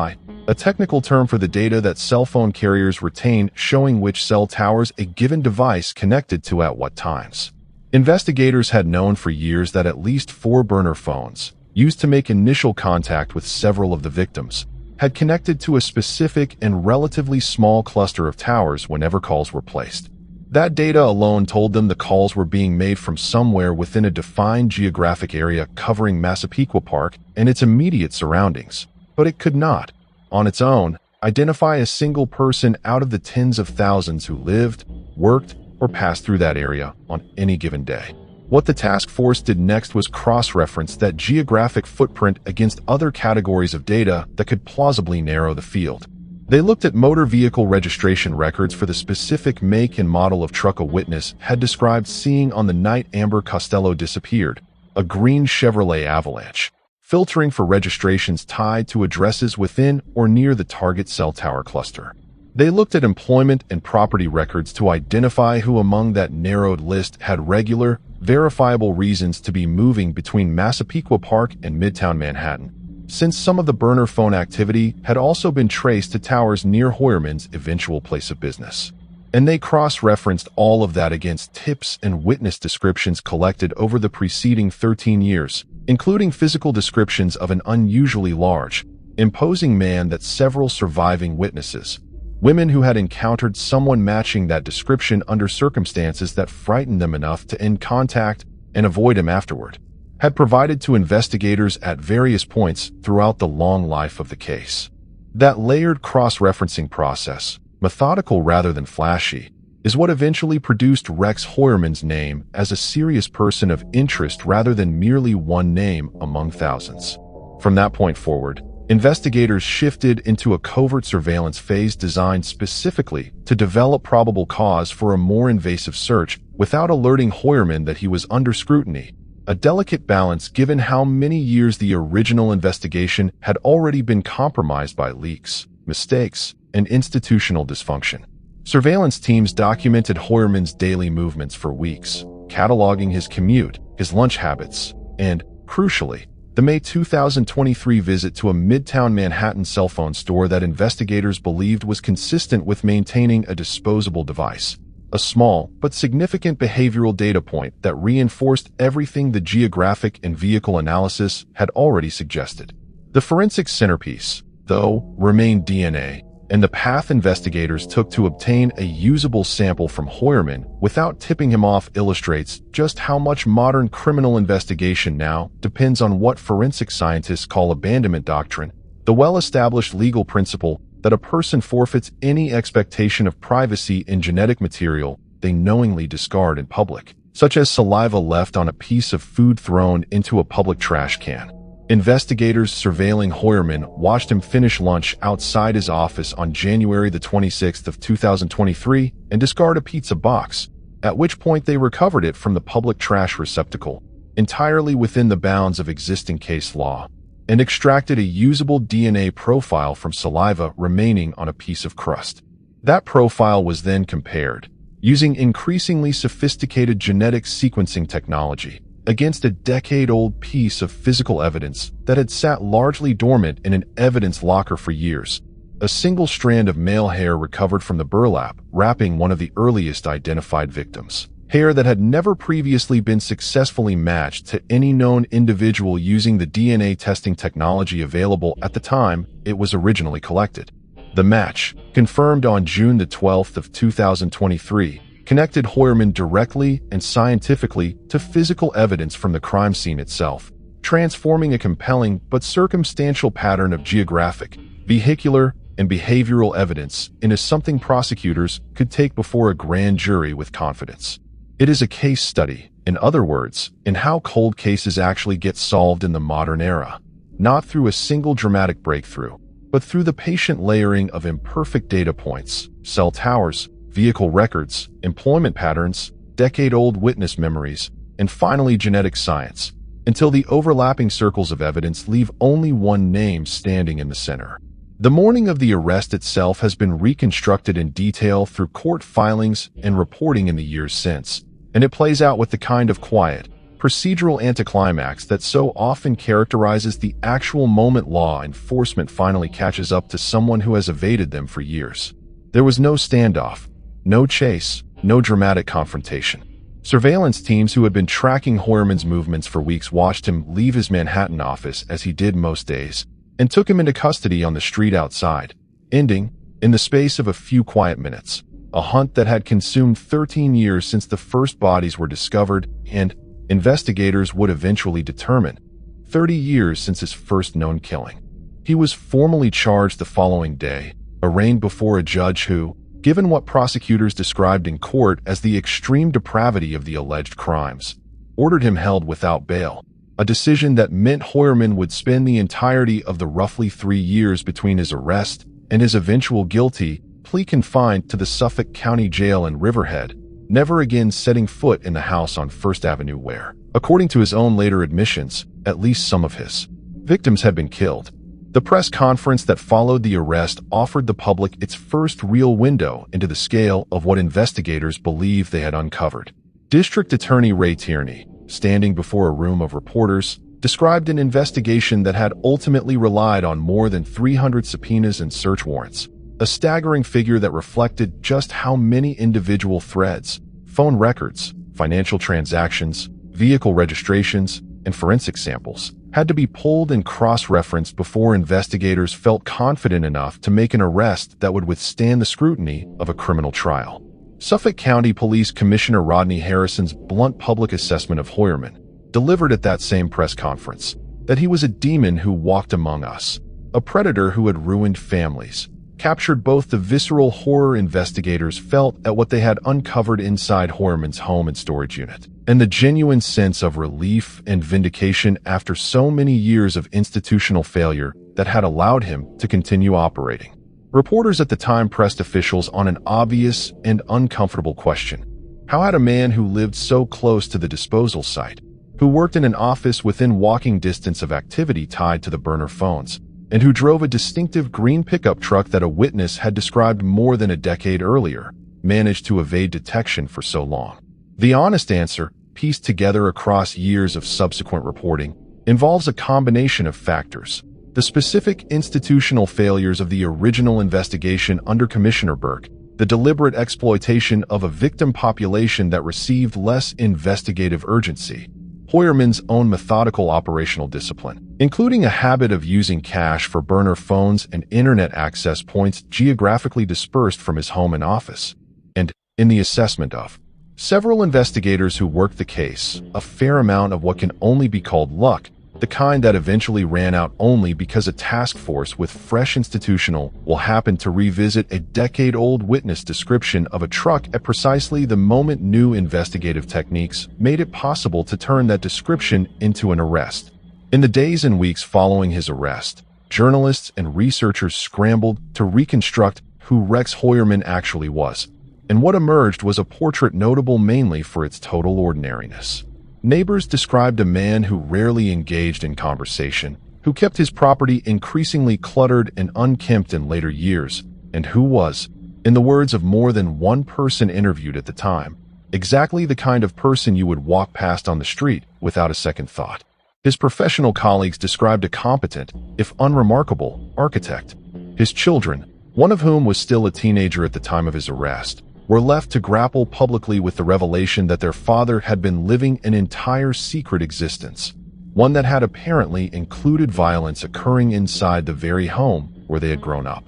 Speaker 2: a technical term for the data that cell phone carriers retain showing which cell towers a given device connected to at what times. Investigators had known for years that at least 4 burner phones, used to make initial contact with several of the victims, had connected to a specific and relatively small cluster of towers whenever calls were placed. That data alone told them the calls were being made from somewhere within a defined geographic area covering Massapequa Park and its immediate surroundings, but it could not, on its own, identify a single person out of the tens of thousands who lived, worked, or passed through that area on any given day. What the task force did next was cross-reference that geographic footprint against other categories of data that could plausibly narrow the field. They looked at motor vehicle registration records for the specific make and model of truck a witness had described seeing on the night Amber Costello disappeared, a green Chevrolet Avalanche, filtering for registrations tied to addresses within or near the target cell tower cluster. They looked at employment and property records to identify who among that narrowed list had regular, verifiable reasons to be moving between Massapequa Park and Midtown Manhattan, since some of the burner phone activity had also been traced to towers near Heuermann's eventual place of business. And they cross-referenced all of that against tips and witness descriptions collected over the preceding 13 years, including physical descriptions of an unusually large, imposing man that several surviving witnesses, women who had encountered someone matching that description under circumstances that frightened them enough to end contact and avoid him afterward, had provided to investigators at various points throughout the long life of the case. That layered cross-referencing process, methodical rather than flashy, is what eventually produced Rex Heuermann's name as a serious person of interest rather than merely one name among thousands. From that point forward, investigators shifted into a covert surveillance phase designed specifically to develop probable cause for a more invasive search without alerting Heuermann that he was under scrutiny, a delicate balance given how many years the original investigation had already been compromised by leaks, mistakes, and institutional dysfunction. Surveillance teams documented Heuermann's daily movements for weeks, cataloging his commute, his lunch habits, and, crucially, the May 2023 visit to a Midtown Manhattan cell phone store that investigators believed was consistent with maintaining a disposable device, a small but significant behavioral data point that reinforced everything the geographic and vehicle analysis had already suggested. The forensic centerpiece, though, remained DNA, and the path investigators took to obtain a usable sample from Heuermann without tipping him off illustrates just how much modern criminal investigation now depends on what forensic scientists call abandonment doctrine, the well-established legal principle that a person forfeits any expectation of privacy in genetic material they knowingly discard in public, such as saliva left on a piece of food thrown into a public trash can. Investigators surveilling Heuermann watched him finish lunch outside his office on January the 26th of 2023 and discard a pizza box, at which point they recovered it from the public trash receptacle, entirely within the bounds of existing case law, and extracted a usable DNA profile from saliva remaining on a piece of crust. That profile was then compared, using increasingly sophisticated genetic sequencing technology, against a decade-old piece of physical evidence that had sat largely dormant in an evidence locker for years. A single strand of male hair recovered from the burlap wrapping one of the earliest identified victims. Hair that had never previously been successfully matched to any known individual using the DNA testing technology available at the time it was originally collected. The match, confirmed on June the 12th of 2023, connected Heuermann directly and scientifically to physical evidence from the crime scene itself, transforming a compelling but circumstantial pattern of geographic, vehicular, and behavioral evidence into something prosecutors could take before a grand jury with confidence. It is a case study, in other words, in how cold cases actually get solved in the modern era, not through a single dramatic breakthrough, but through the patient layering of imperfect data points, cell towers, vehicle records, employment patterns, decade-old witness memories, and finally genetic science, until the overlapping circles of evidence leave only one name standing in the center. The morning of the arrest itself has been reconstructed in detail through court filings and reporting in the years since, and it plays out with the kind of quiet, procedural anticlimax that so often characterizes the actual moment law enforcement finally catches up to someone who has evaded them for years. There was no standoff, no chase, no dramatic confrontation. Surveillance teams who had been tracking Heuermann's movements for weeks watched him leave his Manhattan office as he did most days, and took him into custody on the street outside, ending, in the space of a few quiet minutes, a hunt that had consumed 13 years since the first bodies were discovered and, investigators would eventually determine, 30 years since his first known killing. He was formally charged the following day, arraigned before a judge who, given what prosecutors described in court as the extreme depravity of the alleged crimes, ordered him held without bail, a decision that meant Heuermann would spend the entirety of the roughly 3 years between his arrest and his eventual guilty plea confined to the Suffolk County Jail in Riverhead, never again setting foot in the house on First Avenue where, according to his own later admissions, at least some of his victims had been killed. The press conference that followed the arrest offered the public its first real window into the scale of what investigators believed they had uncovered. District Attorney Ray Tierney, standing before a room of reporters, described an investigation that had ultimately relied on more than 300 subpoenas and search warrants, a staggering figure that reflected just how many individual threads, phone records, financial transactions, vehicle registrations, and forensic samples had to be pulled and cross-referenced before investigators felt confident enough to make an arrest that would withstand the scrutiny of a criminal trial. Suffolk County Police Commissioner Rodney Harrison's blunt public assessment of Heuermann, delivered at that same press conference, that he was a demon who walked among us, a predator who had ruined families, captured both the visceral horror investigators felt at what they had uncovered inside Heuermann's home and storage unit, and the genuine sense of relief and vindication after so many years of institutional failure that had allowed him to continue operating. Reporters at the time pressed officials on an obvious and uncomfortable question. How had a man who lived so close to the disposal site, who worked in an office within walking distance of activity tied to the burner phones, and who drove a distinctive green pickup truck that a witness had described more than a decade earlier, managed to evade detection for so long? The honest answer, pieced together across years of subsequent reporting, involves a combination of factors. The specific institutional failures of the original investigation under Commissioner Burke, the deliberate exploitation of a victim population that received less investigative urgency, Heuermann's own methodical operational discipline, including a habit of using cash for burner phones and internet access points geographically dispersed from his home and office, and, in the assessment of several investigators who worked the case, a fair amount of what can only be called luck, the kind that eventually ran out only because a task force with fresh institutional will happen to revisit a decade-old witness description of a truck at precisely the moment new investigative techniques made it possible to turn that description into an arrest. In the days and weeks following his arrest, journalists and researchers scrambled to reconstruct who Rex Heuermann actually was, and what emerged was a portrait notable mainly for its total ordinariness. Neighbors described a man who rarely engaged in conversation, who kept his property increasingly cluttered and unkempt in later years, and who was, in the words of more than one person interviewed at the time, exactly the kind of person you would walk past on the street without a second thought. His professional colleagues described a competent, if unremarkable, architect. His children, one of whom was still a teenager at the time of his arrest, were left to grapple publicly with the revelation that their father had been living an entire secret existence, one that had apparently included violence occurring inside the very home where they had grown up.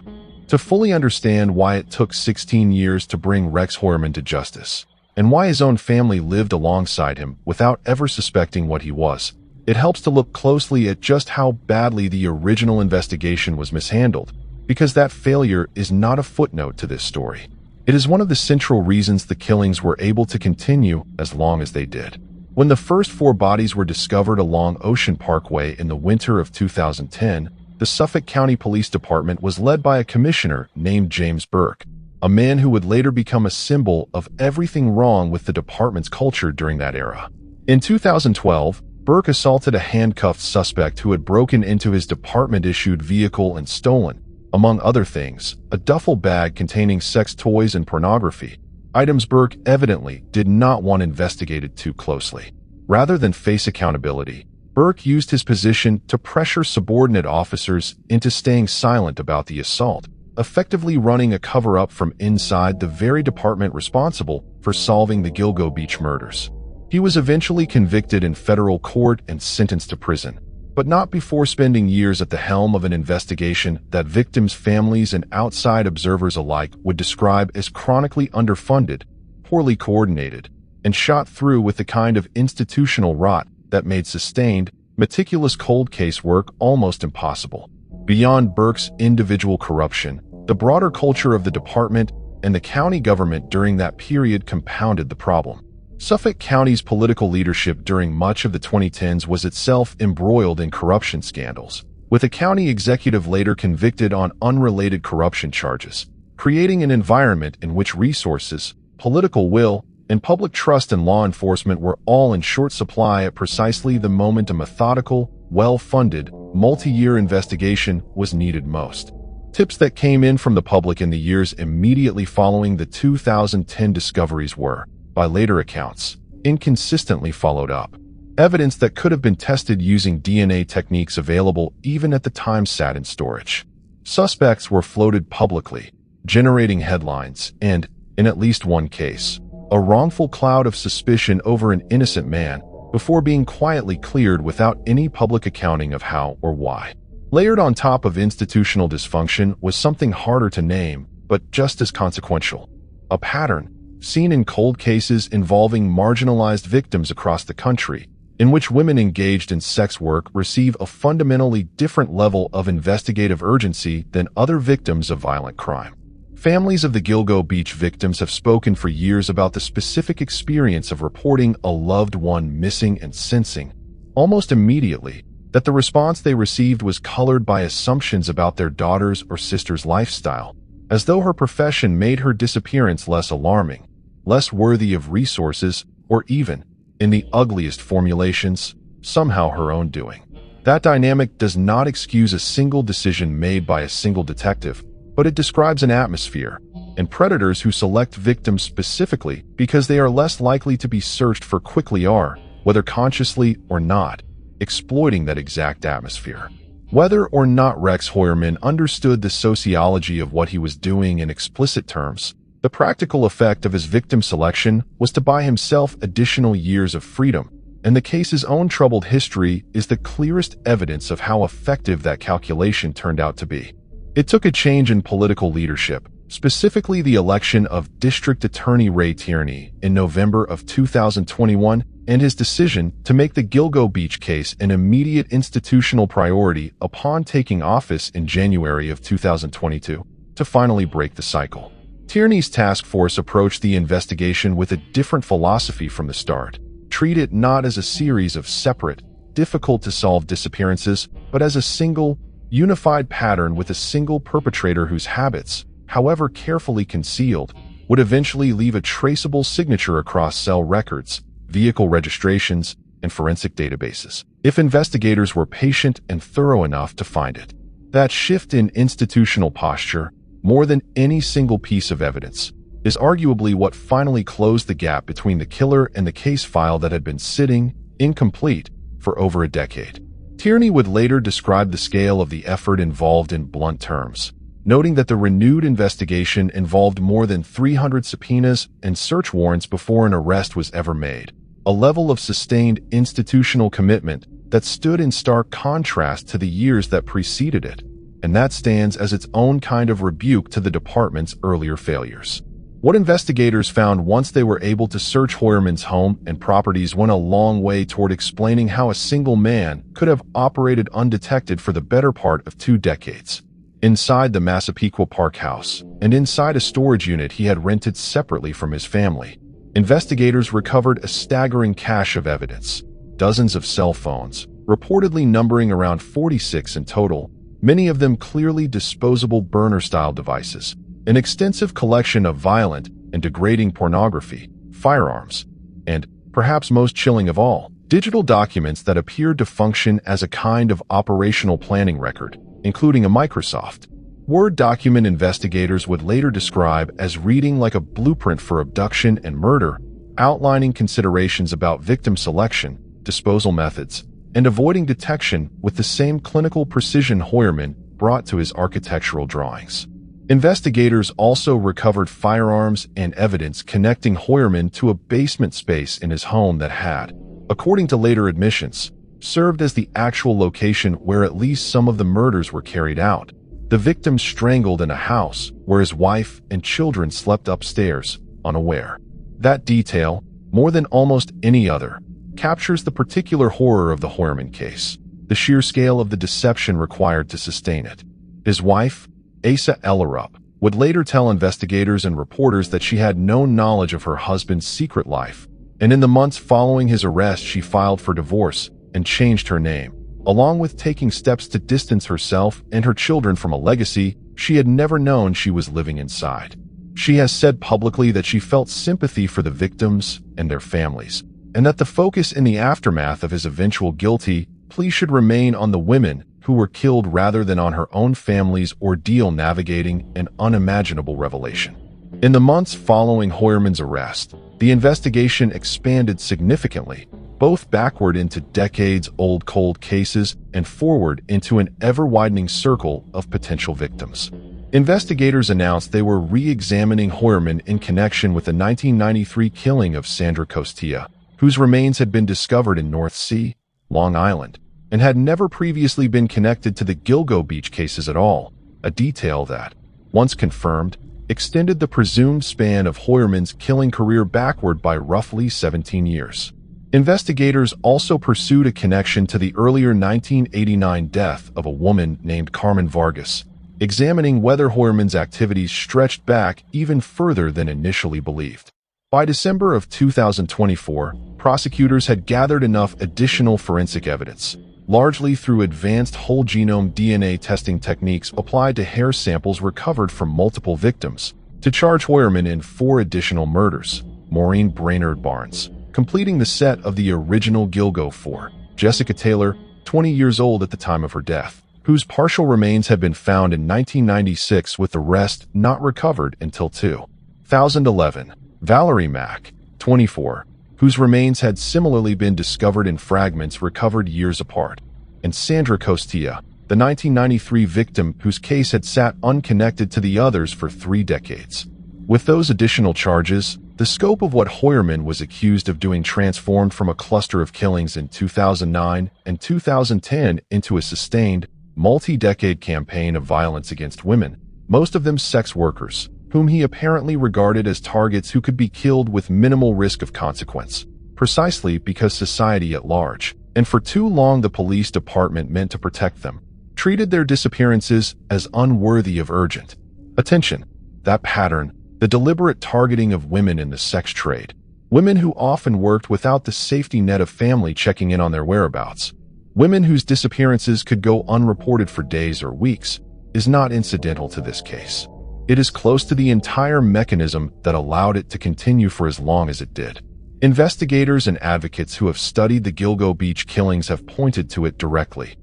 Speaker 2: To fully understand why it took 16 years to bring Rex Heuermann to justice, and why his own family lived alongside him without ever suspecting what he was, it helps to look closely at just how badly the original investigation was mishandled, because that failure is not a footnote to this story. It is one of the central reasons the killings were able to continue as long as they did. When the first 4 bodies were discovered along Ocean Parkway in the winter of 2010, the Suffolk County Police Department was led by a commissioner named James Burke, a man who would later become a symbol of everything wrong with the department's culture during that era. In 2012, Burke assaulted a handcuffed suspect who had broken into his department-issued vehicle and stolen, among other things, a duffel bag containing sex toys and pornography, items Burke evidently did not want investigated too closely. Rather than face accountability, Burke used his position to pressure subordinate officers into staying silent about the assault, effectively running a cover-up from inside the very department responsible for solving the Gilgo Beach murders. He was eventually convicted in federal court and sentenced to prison, but not before spending years at the helm of an investigation that victims' families and outside observers alike would describe as chronically underfunded, poorly coordinated, and shot through with the kind of institutional rot that made sustained, meticulous cold case work almost impossible. Beyond Burke's individual corruption, the broader culture of the department and the county government during that period compounded the problem. Suffolk County's political leadership during much of the 2010s was itself embroiled in corruption scandals, with a county executive later convicted on unrelated corruption charges, creating an environment in which resources, political will, and public trust in law enforcement were all in short supply at precisely the moment a methodical, well-funded, multi-year investigation was needed most. Tips that came in from the public in the years immediately following the 2010 discoveries were, by later accounts, inconsistently followed up. Evidence that could have been tested using DNA techniques available even at the time sat in storage. Suspects were floated publicly, generating headlines and, in at least one case, a wrongful cloud of suspicion over an innocent man before being quietly cleared without any public accounting of how or why. Layered on top of institutional dysfunction was something harder to name, but just as consequential. A pattern, seen in cold cases involving marginalized victims across the country, in which women engaged in sex work receive a fundamentally different level of investigative urgency than other victims of violent crime. Families of the Gilgo Beach victims have spoken for years about the specific experience of reporting a loved one missing and sensing, almost immediately, that the response they received was colored by assumptions about their daughter's or sister's lifestyle, as though her profession made her disappearance less alarming, less worthy of resources, or even, in the ugliest formulations, somehow her own doing. That dynamic does not excuse a single decision made by a single detective, but it describes an atmosphere, and predators who select victims specifically because they are less likely to be searched for quickly are, whether consciously or not, exploiting that exact atmosphere. Whether or not Rex Heuermann understood the sociology of what he was doing in explicit terms, the practical effect of his victim selection was to buy himself additional years of freedom, and the case's own troubled history is the clearest evidence of how effective that calculation turned out to be. It took a change in political leadership, specifically the election of District Attorney Ray Tierney in November of 2021, and his decision to make the Gilgo Beach case an immediate institutional priority upon taking office in January of 2022, to finally break the cycle. Tierney's task force approached the investigation with a different philosophy from the start. Treat it not as a series of separate, difficult-to-solve disappearances, but as a single, unified pattern with a single perpetrator whose habits, however carefully concealed, would eventually leave a traceable signature across cell records, vehicle registrations, and forensic databases, if investigators were patient and thorough enough to find it. That shift in institutional posture, more than any single piece of evidence, is arguably what finally closed the gap between the killer and the case file that had been sitting, incomplete, for over a decade. Tierney would later describe the scale of the effort involved in blunt terms, noting that the renewed investigation involved more than 300 subpoenas and search warrants before an arrest was ever made, a level of sustained institutional commitment that stood in stark contrast to the years that preceded it, and that stands as its own kind of rebuke to the department's earlier failures. What investigators found once they were able to search Heuermann's home and properties went a long way toward explaining how a single man could have operated undetected for the better part of 2 decades. Inside the Massapequa Park house, and inside a storage unit he had rented separately from his family, investigators recovered a staggering cache of evidence. Dozens of cell phones, reportedly numbering around 46 in total, many of them clearly disposable burner-style devices, an extensive collection of violent and degrading pornography, firearms, and, perhaps most chilling of all, digital documents that appeared to function as a kind of operational planning record, including a Microsoft Word document investigators would later describe as reading like a blueprint for abduction and murder, outlining considerations about victim selection, disposal methods, and avoiding detection with the same clinical precision Heuermann brought to his architectural drawings. Investigators also recovered firearms and evidence connecting Heuermann to a basement space in his home that had, according to later admissions, served as the actual location where at least some of the murders were carried out. The victim strangled in a house where his wife and children slept upstairs, unaware. That detail, more than almost any other, captures the particular horror of the Heuermann case, the sheer scale of the deception required to sustain it. His wife, Asa Ellerup, would later tell investigators and reporters that she had no knowledge of her husband's secret life, and in the months following his arrest she filed for divorce and changed her name, along with taking steps to distance herself and her children from a legacy she had never known she was living inside. She has said publicly that she felt sympathy for the victims and their families, and that the focus in the aftermath of his eventual guilty plea should remain on the women who were killed rather than on her own family's ordeal navigating an unimaginable revelation. In the months following Heuermann's arrest, the investigation expanded significantly, both backward into decades-old cold cases and forward into an ever-widening circle of potential victims. Investigators announced they were re-examining Heuermann in connection with the 1993 killing of Sandra Costilla, whose remains had been discovered in North Sea, Long Island, and had never previously been connected to the Gilgo Beach cases at all, a detail that, once confirmed, extended the presumed span of Heuermann's killing career backward by roughly 17 years. Investigators also pursued a connection to the earlier 1989 death of a woman named Carmen Vargas, examining whether Heuermann's activities stretched back even further than initially believed. By December of 2024, prosecutors had gathered enough additional forensic evidence, largely through advanced whole genome DNA testing techniques applied to hair samples recovered from multiple victims, to charge Heuermann in 4 additional murders. Maureen Brainard-Barnes, completing the set of the original Gilgo Four, Jessica Taylor, 20 years old at the time of her death, whose partial remains had been found in 1996 with the rest not recovered until 2011. Valerie Mack, 24, whose remains had similarly been discovered in fragments recovered years apart, and Sandra Costilla, the 1993 victim whose case had sat unconnected to the others for 3 decades. With those additional charges, the scope of what Heuermann was accused of doing transformed from a cluster of killings in 2009 and 2010 into a sustained, multi-decade campaign of violence against women, most of them sex workers, whom he apparently regarded as targets who could be killed with minimal risk of consequence, precisely because society at large, and for too long the police department meant to protect them, treated their disappearances as unworthy of urgent attention. That pattern, the deliberate targeting of women in the sex trade, women who often worked without the safety net of family checking in on their whereabouts, women whose disappearances could go unreported for days or weeks, is not incidental to this case. It is close to the entire mechanism that allowed it to continue for as long as it did. Investigators and advocates who have studied the Gilgo Beach killings have pointed to it directly.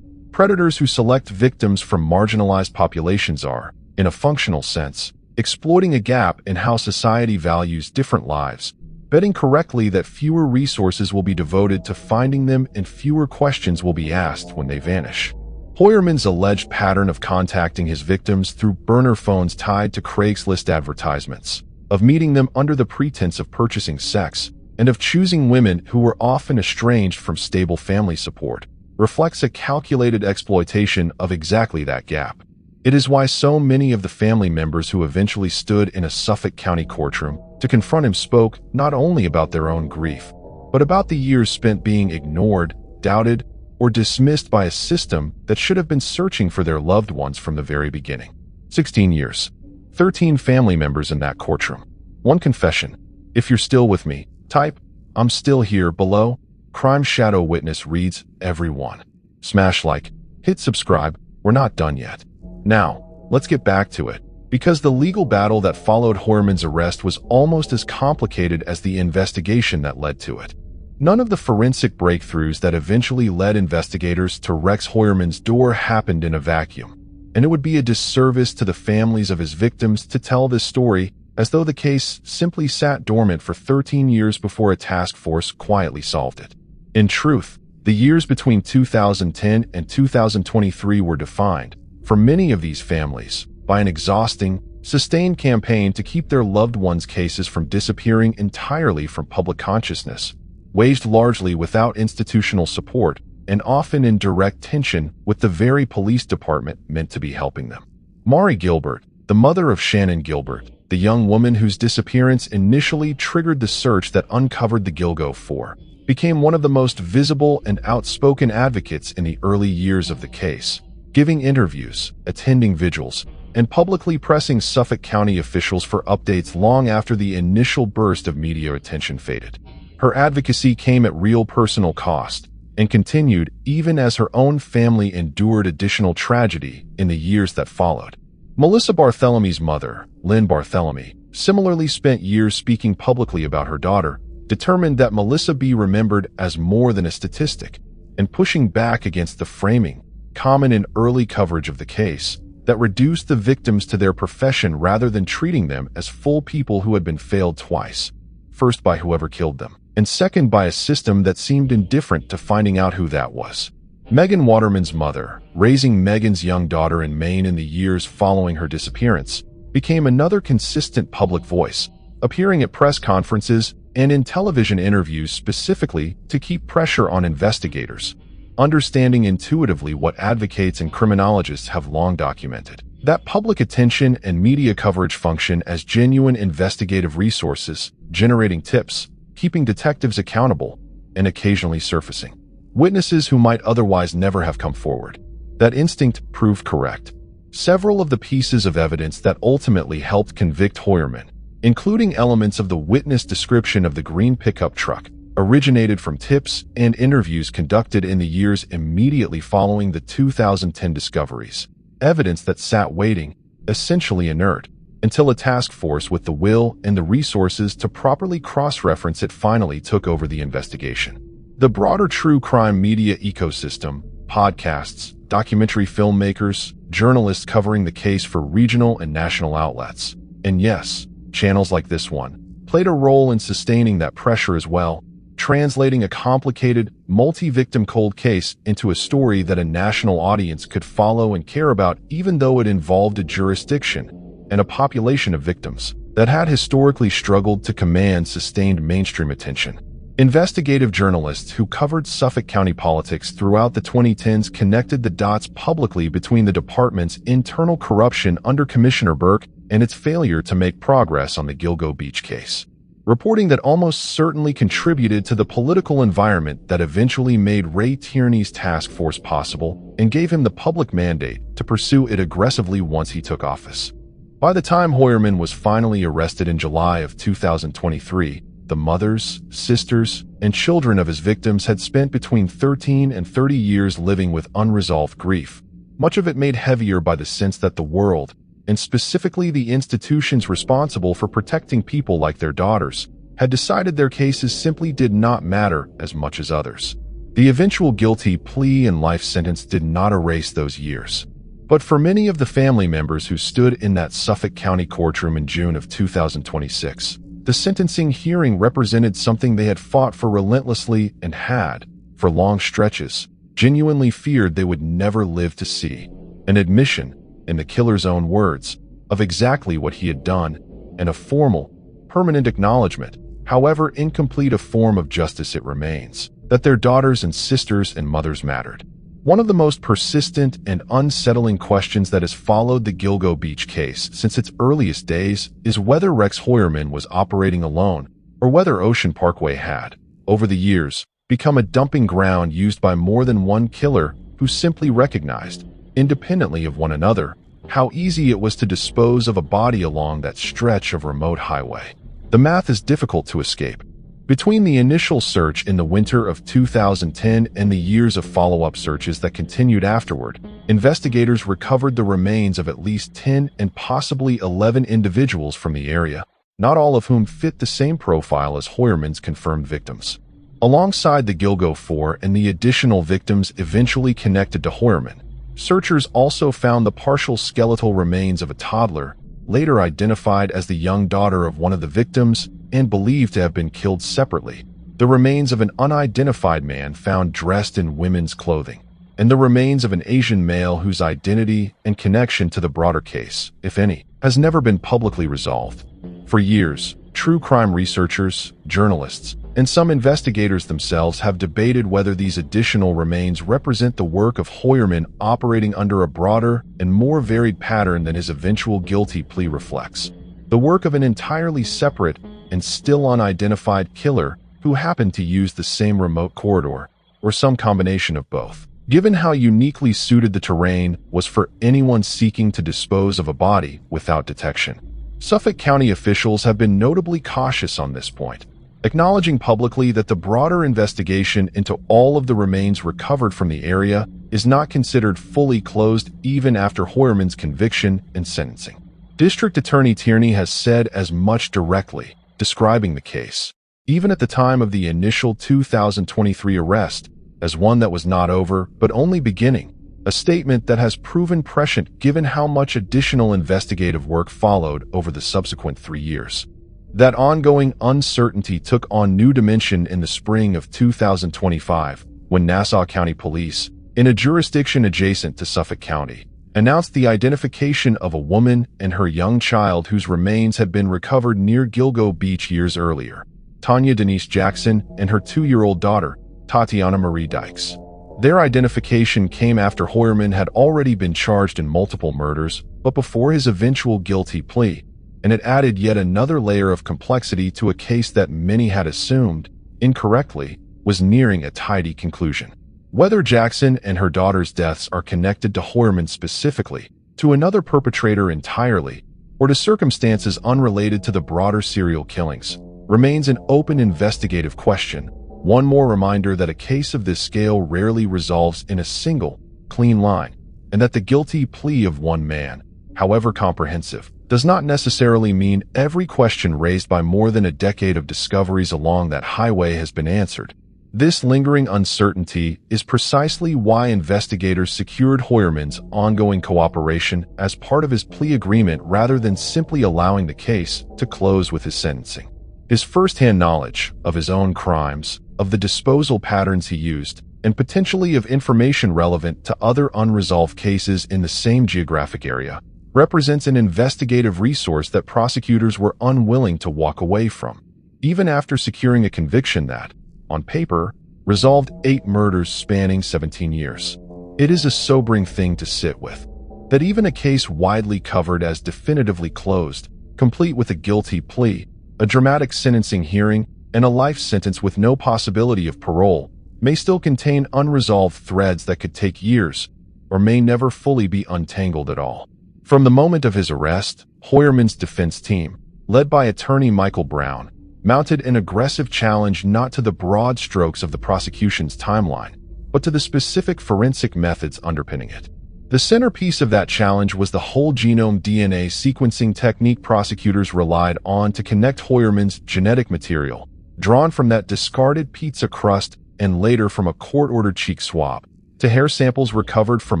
Speaker 2: Predators who select victims from marginalized populations are, in a functional sense, exploiting a gap in how society values different lives, betting correctly that fewer resources will be devoted to finding them and fewer questions will be asked when they vanish. Heuermann's alleged pattern of contacting his victims through burner phones tied to Craigslist advertisements, of meeting them under the pretense of purchasing sex, and of choosing women who were often estranged from stable family support, reflects a calculated exploitation of exactly that gap. It is why so many of the family members who eventually stood in a Suffolk County courtroom to confront him spoke not only about their own grief, but about the years spent being ignored, doubted, or dismissed by a system that should have been searching for their loved ones from the very beginning. 16 years. 13 family members in that courtroom. One confession. If you're still with me, type, "I'm still here" below. Crime Shadow Witness reads, everyone. Smash like, hit subscribe, we're not done yet. Now, let's get back to it, because the legal battle that followed Heuermann's arrest was almost as complicated as the investigation that led to it. None of the forensic breakthroughs that eventually led investigators to Rex Heuermann's door happened in a vacuum, and it would be a disservice to the families of his victims to tell this story as though the case simply sat dormant for 13 years before a task force quietly solved it. In truth, the years between 2010 and 2023 were defined, for many of these families, by an exhausting, sustained campaign to keep their loved ones' cases from disappearing entirely from public consciousness, waged largely without institutional support and often in direct tension with the very police department meant to be helping them. Maury Gilbert, the mother of Shannon Gilbert, the young woman whose disappearance initially triggered the search that uncovered the Gilgo Four, became one of the most visible and outspoken advocates in the early years of the case, giving interviews, attending vigils, and publicly pressing Suffolk County officials for updates long after the initial burst of media attention faded. Her advocacy came at real personal cost and continued even as her own family endured additional tragedy in the years that followed. Melissa Barthelemy's mother, Lynn Barthelemy, similarly spent years speaking publicly about her daughter, determined that Melissa be remembered as more than a statistic, and pushing back against the framing, common in early coverage of the case, that reduced the victims to their profession rather than treating them as full people who had been failed twice, first by whoever killed them, and second by a system that seemed indifferent to finding out who that was. Megan Waterman's mother, raising Megan's young daughter in Maine in the years following her disappearance, became another consistent public voice, appearing at press conferences and in television interviews specifically to keep pressure on investigators, understanding intuitively what advocates and criminologists have long documented, that public attention and media coverage function as genuine investigative resources, generating tips, keeping detectives accountable, and occasionally surfacing witnesses who might otherwise never have come forward. That instinct proved correct. Several of the pieces of evidence that ultimately helped convict Heuermann, including elements of the witness description of the green pickup truck, originated from tips and interviews conducted in the years immediately following the 2010 discoveries, evidence that sat waiting, essentially inert, until a task force with the will and the resources to properly cross-reference it finally took over the investigation. The broader true crime media ecosystem, podcasts, documentary filmmakers, journalists covering the case for regional and national outlets, and yes, channels like this one, played a role in sustaining that pressure as well, translating a complicated, multi-victim cold case into a story that a national audience could follow and care about, even though it involved a jurisdiction and a population of victims that had historically struggled to command sustained mainstream attention. Investigative journalists who covered Suffolk County politics throughout the 2010s connected the dots publicly between the department's internal corruption under Commissioner Burke and its failure to make progress on the Gilgo Beach case, reporting that almost certainly contributed to the political environment that eventually made Ray Tierney's task force possible and gave him the public mandate to pursue it aggressively once he took office. By the time Heuermann was finally arrested in July of 2023, the mothers, sisters, and children of his victims had spent between 13 and 30 years living with unresolved grief, much of it made heavier by the sense that the world, and specifically the institutions responsible for protecting people like their daughters, had decided their cases simply did not matter as much as others. The eventual guilty plea and life sentence did not erase those years. But for many of the family members who stood in that Suffolk County courtroom in June of 2026, the sentencing hearing represented something they had fought for relentlessly and had, for long stretches, genuinely feared they would never live to see. An admission, in the killer's own words, of exactly what he had done, and a formal, permanent acknowledgement, however incomplete a form of justice it remains, that their daughters and sisters and mothers mattered. One of the most persistent and unsettling questions that has followed the Gilgo Beach case since its earliest days is whether Rex Heuermann was operating alone or whether Ocean Parkway had, over the years, become a dumping ground used by more than one killer who simply recognized, independently of one another, how easy it was to dispose of a body along that stretch of remote highway. The math is difficult to escape. Between the initial search in the winter of 2010 and the years of follow-up searches that continued afterward, investigators recovered the remains of at least 10 and possibly 11 individuals from the area, not all of whom fit the same profile as Heuermann's confirmed victims. Alongside the Gilgo Four and the additional victims eventually connected to Heuermann, searchers also found the partial skeletal remains of a toddler, later identified as the young daughter of one of the victims and believed to have been killed separately, the remains of an unidentified man found dressed in women's clothing, and the remains of an Asian male whose identity and connection to the broader case, if any, has never been publicly resolved. For years, true crime researchers, journalists, and some investigators themselves have debated whether these additional remains represent the work of Heuermann operating under a broader and more varied pattern than his eventual guilty plea reflects. The work of an entirely separate and still unidentified killer who happened to use the same remote corridor, or some combination of both. Given how uniquely suited the terrain was for anyone seeking to dispose of a body without detection. Suffolk County officials have been notably cautious on this point, acknowledging publicly that the broader investigation into all of the remains recovered from the area is not considered fully closed even after Heuermann's conviction and sentencing. District Attorney Tierney has said as much directly, describing the case, even at the time of the initial 2023 arrest, as one that was not over but only beginning, a statement that has proven prescient given how much additional investigative work followed over the subsequent 3 years. That ongoing uncertainty took on new dimension in the spring of 2025, when Nassau County Police, in a jurisdiction adjacent to Suffolk County, announced the identification of a woman and her young child whose remains had been recovered near Gilgo Beach years earlier, Tanya Denise Jackson and her 2-year-old daughter, Tatiana Marie Dykes. Their identification came after Heuermann had already been charged in multiple murders, but before his eventual guilty plea, and it added yet another layer of complexity to a case that many had assumed, incorrectly, was nearing a tidy conclusion. Whether Jackson and her daughter's deaths are connected to Heuermann specifically, to another perpetrator entirely, or to circumstances unrelated to the broader serial killings, remains an open investigative question, one more reminder that a case of this scale rarely resolves in a single, clean line, and that the guilty plea of one man, however comprehensive, does not necessarily mean every question raised by more than a decade of discoveries along that highway has been answered. This lingering uncertainty is precisely why investigators secured Heuermann's ongoing cooperation as part of his plea agreement rather than simply allowing the case to close with his sentencing. His first-hand knowledge of his own crimes, of the disposal patterns he used, and potentially of information relevant to other unresolved cases in the same geographic area, represents an investigative resource that prosecutors were unwilling to walk away from, even after securing a conviction that, on paper, resolved 8 murders spanning 17 years. It is a sobering thing to sit with, that even a case widely covered as definitively closed, complete with a guilty plea, a dramatic sentencing hearing, and a life sentence with no possibility of parole, may still contain unresolved threads that could take years, or may never fully be untangled at all. From the moment of his arrest, Heuermann's defense team, led by attorney Michael Brown, mounted an aggressive challenge not to the broad strokes of the prosecution's timeline, but to the specific forensic methods underpinning it. The centerpiece of that challenge was the whole genome DNA sequencing technique prosecutors relied on to connect Heuermann's genetic material, drawn from that discarded pizza crust and later from a court-ordered cheek swab, to hair samples recovered from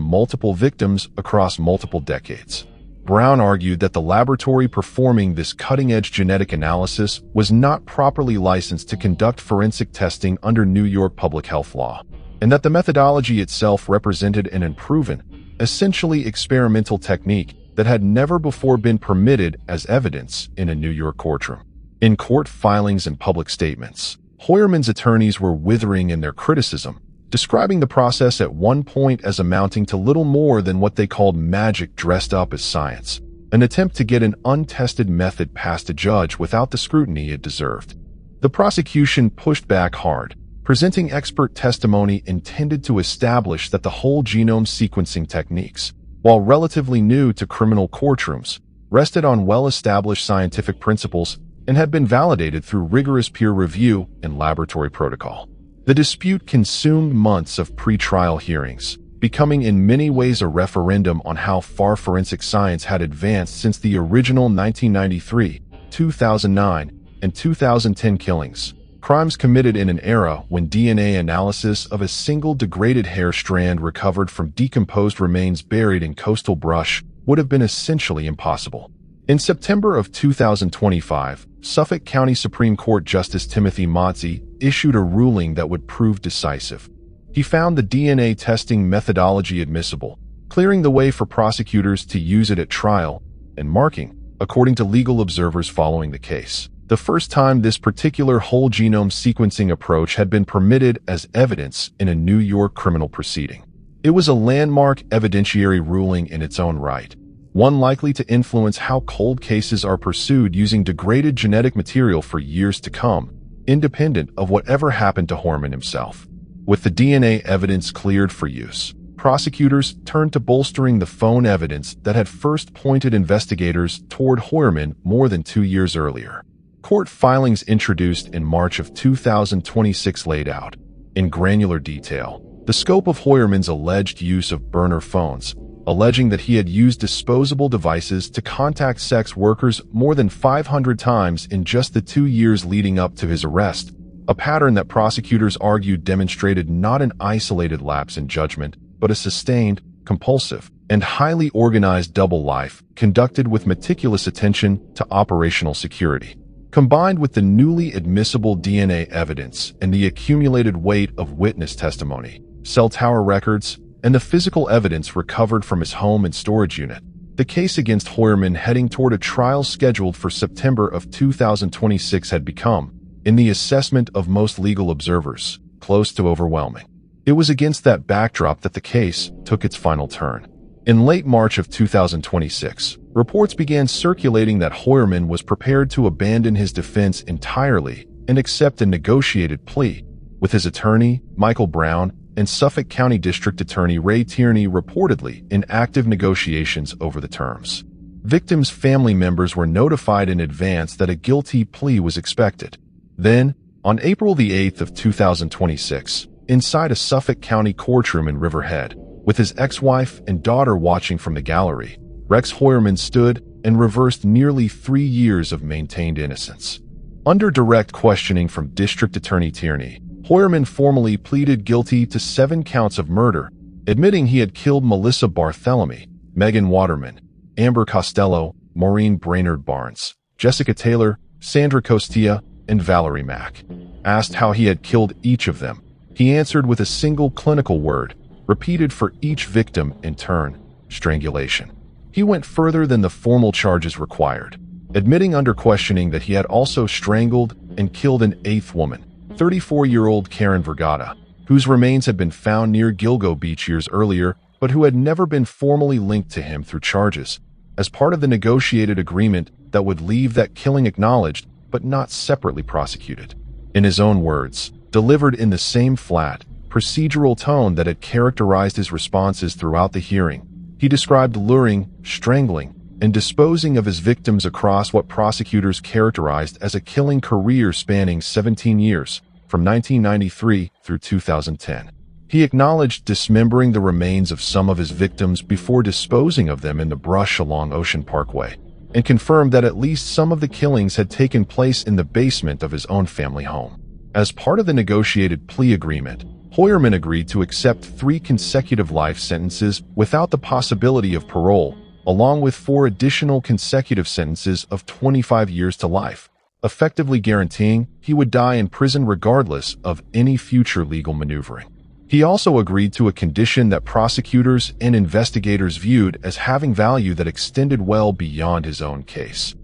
Speaker 2: multiple victims across multiple decades. Brown argued that the laboratory performing this cutting-edge genetic analysis was not properly licensed to conduct forensic testing under New York public health law, and that the methodology itself represented an unproven, essentially experimental technique that had never before been permitted as evidence in a New York courtroom. In court filings and public statements, Heuermann's attorneys were withering in their criticism, describing the process at one point as amounting to little more than what they called magic dressed up as science, an attempt to get an untested method past a judge without the scrutiny it deserved. The prosecution pushed back hard, presenting expert testimony intended to establish that the whole genome sequencing techniques, while relatively new to criminal courtrooms, rested on well-established scientific principles and had been validated through rigorous peer review and laboratory protocol. The dispute consumed months of pre-trial hearings, becoming in many ways a referendum on how far forensic science had advanced since the original 1993, 2009, and 2010 killings, crimes committed in an era when DNA analysis of a single degraded hair strand recovered from decomposed remains buried in coastal brush would have been essentially impossible. In September of 2025, Suffolk County Supreme Court Justice Timothy Motzi issued a ruling that would prove decisive. He found the DNA testing methodology admissible, clearing the way for prosecutors to use it at trial, and marking, according to legal observers following the case, the first time this particular whole genome sequencing approach had been permitted as evidence in a New York criminal proceeding. It was a landmark evidentiary ruling in its own right, one likely to influence how cold cases are pursued using degraded genetic material for years to come, independent of whatever happened to Heuermann himself. With the DNA evidence cleared for use, prosecutors turned to bolstering the phone evidence that had first pointed investigators toward Heuermann more than 2 years earlier. Court filings introduced in March of 2026 laid out, in granular detail, the scope of Heuermann's alleged use of burner phones, alleging that he had used disposable devices to contact sex workers more than 500 times in just the 2 years leading up to his arrest, a pattern that prosecutors argued demonstrated not an isolated lapse in judgment, but a sustained, compulsive, and highly organized double life conducted with meticulous attention to operational security. Combined with the newly admissible DNA evidence and the accumulated weight of witness testimony, cell tower records, and the physical evidence recovered from his home and storage unit, the case against Heuermann heading toward a trial scheduled for September of 2026 had become, in the assessment of most legal observers, close to overwhelming. It was against that backdrop that the case took its final turn. In late March of 2026, reports began circulating that Heuermann was prepared to abandon his defense entirely and accept a negotiated plea, with his attorney, Michael Brown, and Suffolk County District Attorney Ray Tierney reportedly in active negotiations over the terms. Victims' family members were notified in advance that a guilty plea was expected. Then, on April the 8th of 2026, inside a Suffolk County courtroom in Riverhead, with his ex-wife and daughter watching from the gallery, Rex Heuermann stood and reversed nearly 3 years of maintained innocence. Under direct questioning from District Attorney Tierney, Heuermann formally pleaded guilty to 7 counts of murder, admitting he had killed Melissa Barthelemy, Megan Waterman, Amber Costello, Maureen Brainard-Barnes, Jessica Taylor, Sandra Costilla, and Valerie Mack. Asked how he had killed each of them, he answered with a single clinical word, repeated for each victim in turn: strangulation. He went further than the formal charges required, admitting under questioning that he had also strangled and killed an 8th woman, 34-year-old Karen Vergata, whose remains had been found near Gilgo Beach years earlier, but who had never been formally linked to him through charges, as part of the negotiated agreement that would leave that killing acknowledged but not separately prosecuted. In his own words, delivered in the same flat, procedural tone that had characterized his responses throughout the hearing, he described luring, strangling, and disposing of his victims across what prosecutors characterized as a killing career spanning 17 years, from 1993 through 2010. He acknowledged dismembering the remains of some of his victims before disposing of them in the brush along Ocean Parkway, and confirmed that at least some of the killings had taken place in the basement of his own family home. As part of the negotiated plea agreement, Heuermann agreed to accept 3 consecutive life sentences without the possibility of parole, along with 4 additional consecutive sentences of 25 years to life, effectively guaranteeing he would die in prison regardless of any future legal maneuvering. He also agreed to a condition that prosecutors and investigators viewed as having value that extended well beyond his own case: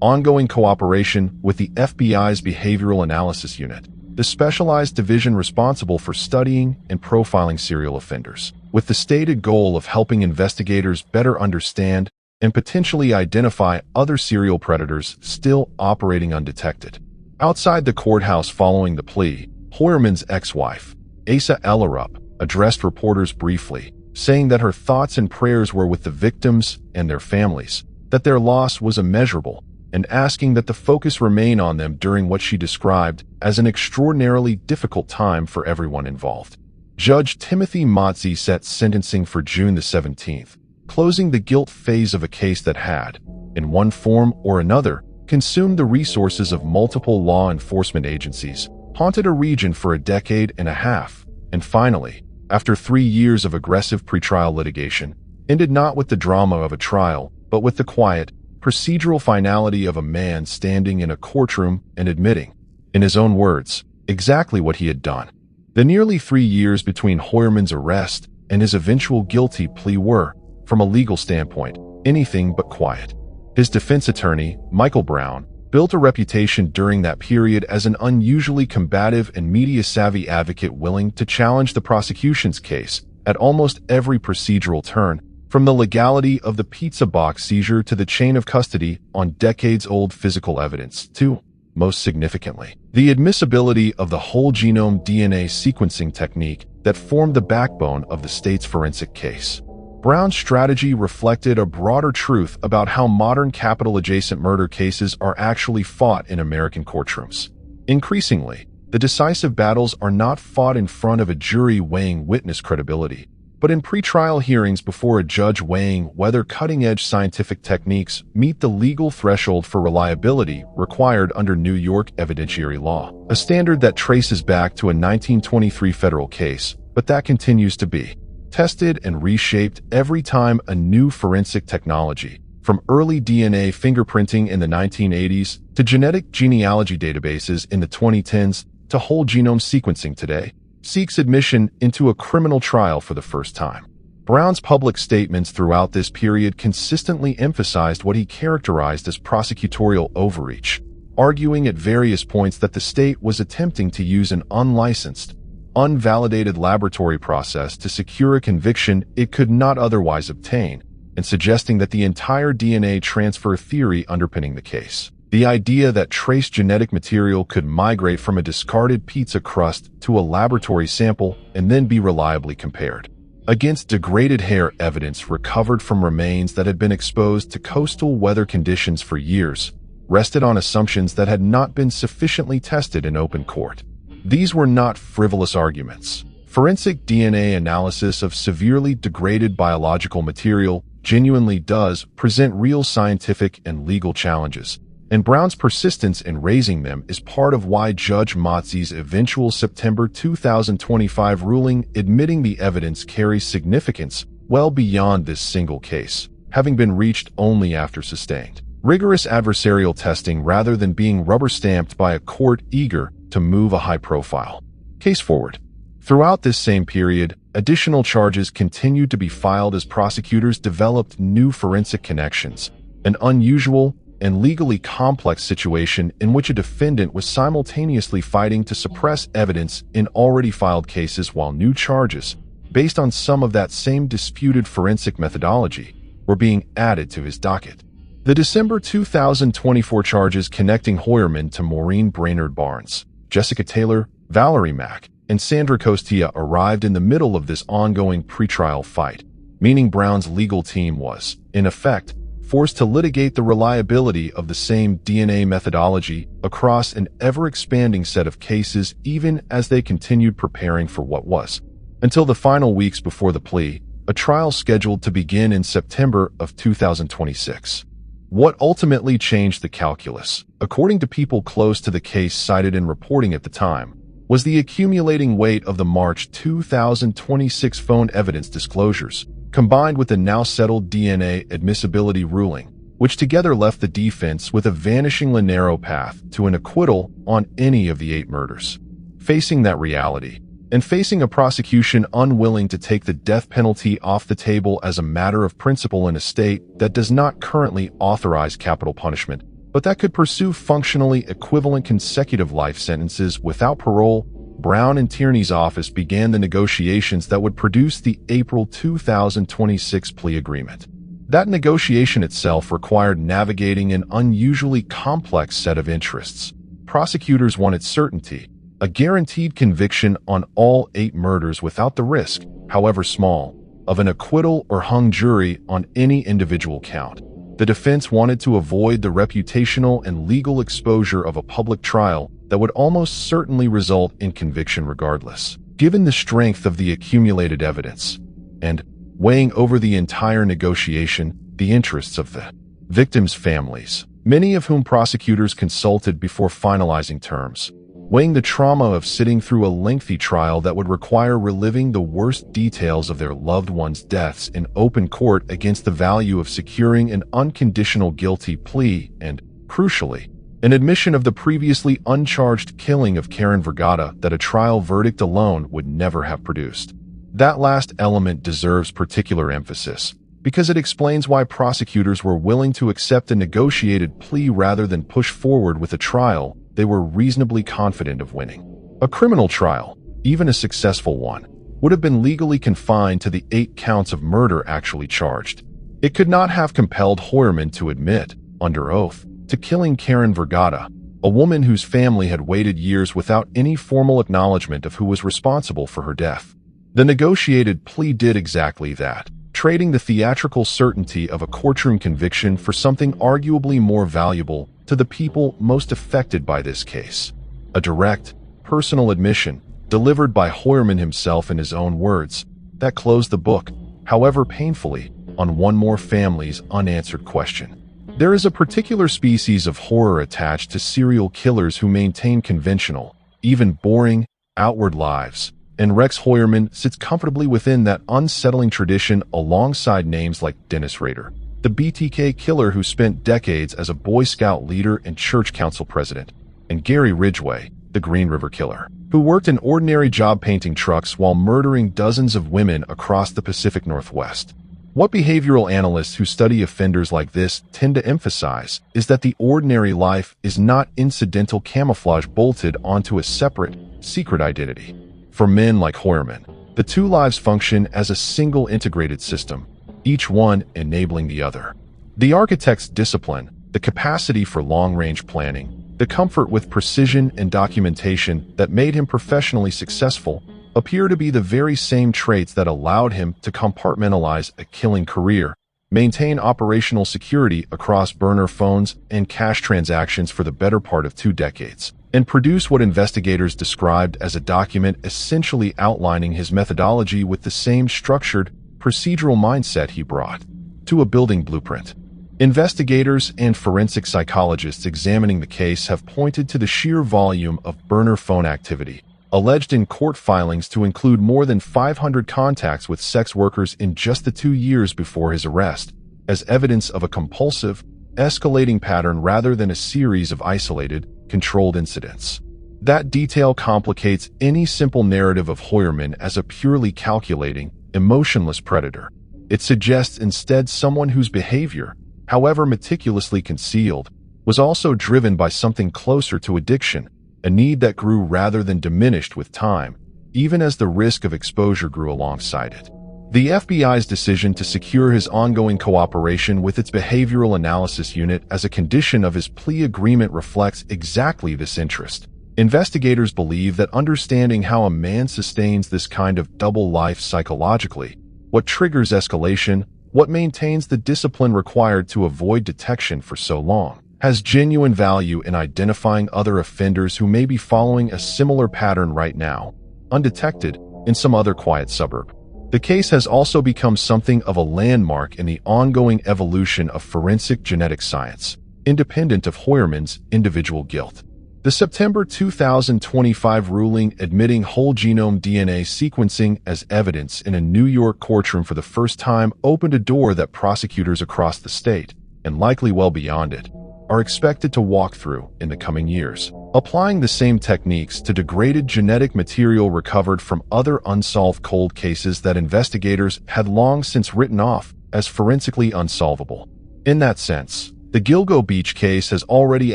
Speaker 2: ongoing cooperation with the FBI's Behavioral Analysis Unit, the specialized division responsible for studying and profiling serial offenders, with the stated goal of helping investigators better understand and potentially identify other serial predators still operating undetected. Outside the courthouse following the plea, Heuermann's ex-wife, Asa Ellerup, addressed reporters briefly, saying that her thoughts and prayers were with the victims and their families, that their loss was immeasurable, and asking that the focus remain on them during what she described as an extraordinarily difficult time for everyone involved. Judge Timothy Motze set sentencing for June the 17th, closing the guilt phase of a case that had, in one form or another, consumed the resources of multiple law enforcement agencies, haunted a region for a decade and a half, and finally, after 3 years of aggressive pretrial litigation, ended not with the drama of a trial, but with the quiet, procedural finality of a man standing in a courtroom and admitting, in his own words, exactly what he had done. The nearly 3 years between Heuermann's arrest and his eventual guilty plea were, from a legal standpoint, anything but quiet. His defense attorney, Michael Brown, built a reputation during that period as an unusually combative and media-savvy advocate willing to challenge the prosecution's case at almost every procedural turn, from the legality of the pizza box seizure to the chain of custody on decades-old physical evidence to, most significantly, the admissibility of the whole genome DNA sequencing technique that formed the backbone of the state's forensic case. Brown's strategy reflected a broader truth about how modern capital-adjacent murder cases are actually fought in American courtrooms. Increasingly, the decisive battles are not fought in front of a jury weighing witness credibility, but in pretrial hearings before a judge weighing whether cutting-edge scientific techniques meet the legal threshold for reliability required under New York evidentiary law, a standard that traces back to a 1923 federal case, but that continues to be tested and reshaped every time a new forensic technology, from early DNA fingerprinting in the 1980s to genetic genealogy databases in the 2010s to whole genome sequencing today, seeks admission into a criminal trial for the first time. Brown's public statements throughout this period consistently emphasized what he characterized as prosecutorial overreach, arguing at various points that the state was attempting to use an unlicensed, unvalidated laboratory process to secure a conviction it could not otherwise obtain, and suggesting that the entire DNA transfer theory underpinning the case, the idea that trace genetic material could migrate from a discarded pizza crust to a laboratory sample and then be reliably compared against degraded hair evidence recovered from remains that had been exposed to coastal weather conditions for years, rested on assumptions that had not been sufficiently tested in open court. These were not frivolous arguments. Forensic DNA analysis of severely degraded biological material genuinely does present real scientific and legal challenges, and Brown's persistence in raising them is part of why Judge Motze's eventual September 2025 ruling admitting the evidence carries significance well beyond this single case, having been reached only after sustained rigorous adversarial testing rather than being rubber-stamped by a court eager to move a high-profile case forward. Throughout this same period, additional charges continued to be filed as prosecutors developed new forensic connections, an unusual and legally complex situation in which a defendant was simultaneously fighting to suppress evidence in already filed cases while new charges, based on some of that same disputed forensic methodology, were being added to his docket. The December 2024 charges connecting Heuermann to Maureen Brainard-Barnes, Jessica Taylor, Valerie Mack, and Sandra Costilla arrived in the middle of this ongoing pretrial fight, meaning Brown's legal team was, in effect, forced to litigate the reliability of the same DNA methodology across an ever-expanding set of cases even as they continued preparing for what was, until the final weeks before the plea, a trial scheduled to begin in September of 2026. What ultimately changed the calculus, according to people close to the case cited in reporting at the time, was the accumulating weight of the March 2026 phone evidence disclosures, combined with the now-settled DNA admissibility ruling, which together left the defense with a vanishingly narrow path to an acquittal on any of the 8 murders. Facing that reality, and facing a prosecution unwilling to take the death penalty off the table as a matter of principle in a state that does not currently authorize capital punishment, but that could pursue functionally equivalent consecutive life sentences without parole, Brown and Tierney's office began the negotiations that would produce the April 2026 plea agreement. That negotiation itself required navigating an unusually complex set of interests. Prosecutors wanted certainty, a guaranteed conviction on all 8 murders without the risk, however small, of an acquittal or hung jury on any individual count. The defense wanted to avoid the reputational and legal exposure of a public trial that would almost certainly result in conviction regardless. Given the strength of the accumulated evidence, and weighing over the entire negotiation the interests of the victims' families, many of whom prosecutors consulted before finalizing terms, weighing the trauma of sitting through a lengthy trial that would require reliving the worst details of their loved ones' deaths in open court against the value of securing an unconditional guilty plea and, crucially, an admission of the previously uncharged killing of Karen Vergata that a trial verdict alone would never have produced. That last element deserves particular emphasis, because it explains why prosecutors were willing to accept a negotiated plea rather than push forward with a trial they were reasonably confident of winning. A criminal trial, even a successful one, would have been legally confined to the 8 counts of murder actually charged. It could not have compelled Heuermann to admit, under oath, to killing Karen Vergata, a woman whose family had waited years without any formal acknowledgement of who was responsible for her death. The negotiated plea did exactly that, trading the theatrical certainty of a courtroom conviction for something arguably more valuable to the people most affected by this case. A direct, personal admission, delivered by Heuermann himself in his own words, that closed the book, however painfully, on one more family's unanswered question. There is a particular species of horror attached to serial killers who maintain conventional, even boring, outward lives, and Rex Heuermann sits comfortably within that unsettling tradition alongside names like Dennis Rader, the BTK killer who spent decades as a Boy Scout leader and church council president, and Gary Ridgway, the Green River Killer, who worked an ordinary job painting trucks while murdering dozens of women across the Pacific Northwest. What behavioral analysts who study offenders like this tend to emphasize is that the ordinary life is not incidental camouflage bolted onto a separate, secret identity. For men like Heuermann, the 2 lives function as a single integrated system, each one enabling the other. The architect's discipline, the capacity for long-range planning, the comfort with precision and documentation that made him professionally successful appear to be the very same traits that allowed him to compartmentalize a killing career, maintain operational security across burner phones and cash transactions for the better part of 2 decades, and produce what investigators described as a document essentially outlining his methodology with the same structured, procedural mindset he brought to a building blueprint. Investigators and forensic psychologists examining the case have pointed to the sheer volume of burner phone activity, alleged in court filings to include more than 500 contacts with sex workers in just the 2 years before his arrest, as evidence of a compulsive, escalating pattern rather than a series of isolated, controlled incidents. That detail complicates any simple narrative of Heuermann as a purely calculating, emotionless predator. It suggests instead someone whose behavior, however meticulously concealed, was also driven by something closer to addiction, a need that grew rather than diminished with time, even as the risk of exposure grew alongside it. The FBI's decision to secure his ongoing cooperation with its Behavioral Analysis Unit as a condition of his plea agreement reflects exactly this interest. Investigators believe that understanding how a man sustains this kind of double life psychologically, what triggers escalation, what maintains the discipline required to avoid detection for so long, has genuine value in identifying other offenders who may be following a similar pattern right now, undetected, in some other quiet suburb. The case has also become something of a landmark in the ongoing evolution of forensic genetic science, independent of Heuermann's individual guilt. The September 2025 ruling admitting whole genome DNA sequencing as evidence in a New York courtroom for the first time opened a door that prosecutors across the state, and likely well beyond it, are expected to walk through in the coming years, applying the same techniques to degraded genetic material recovered from other unsolved cold cases that investigators had long since written off as forensically unsolvable. In that sense, the Gilgo Beach case has already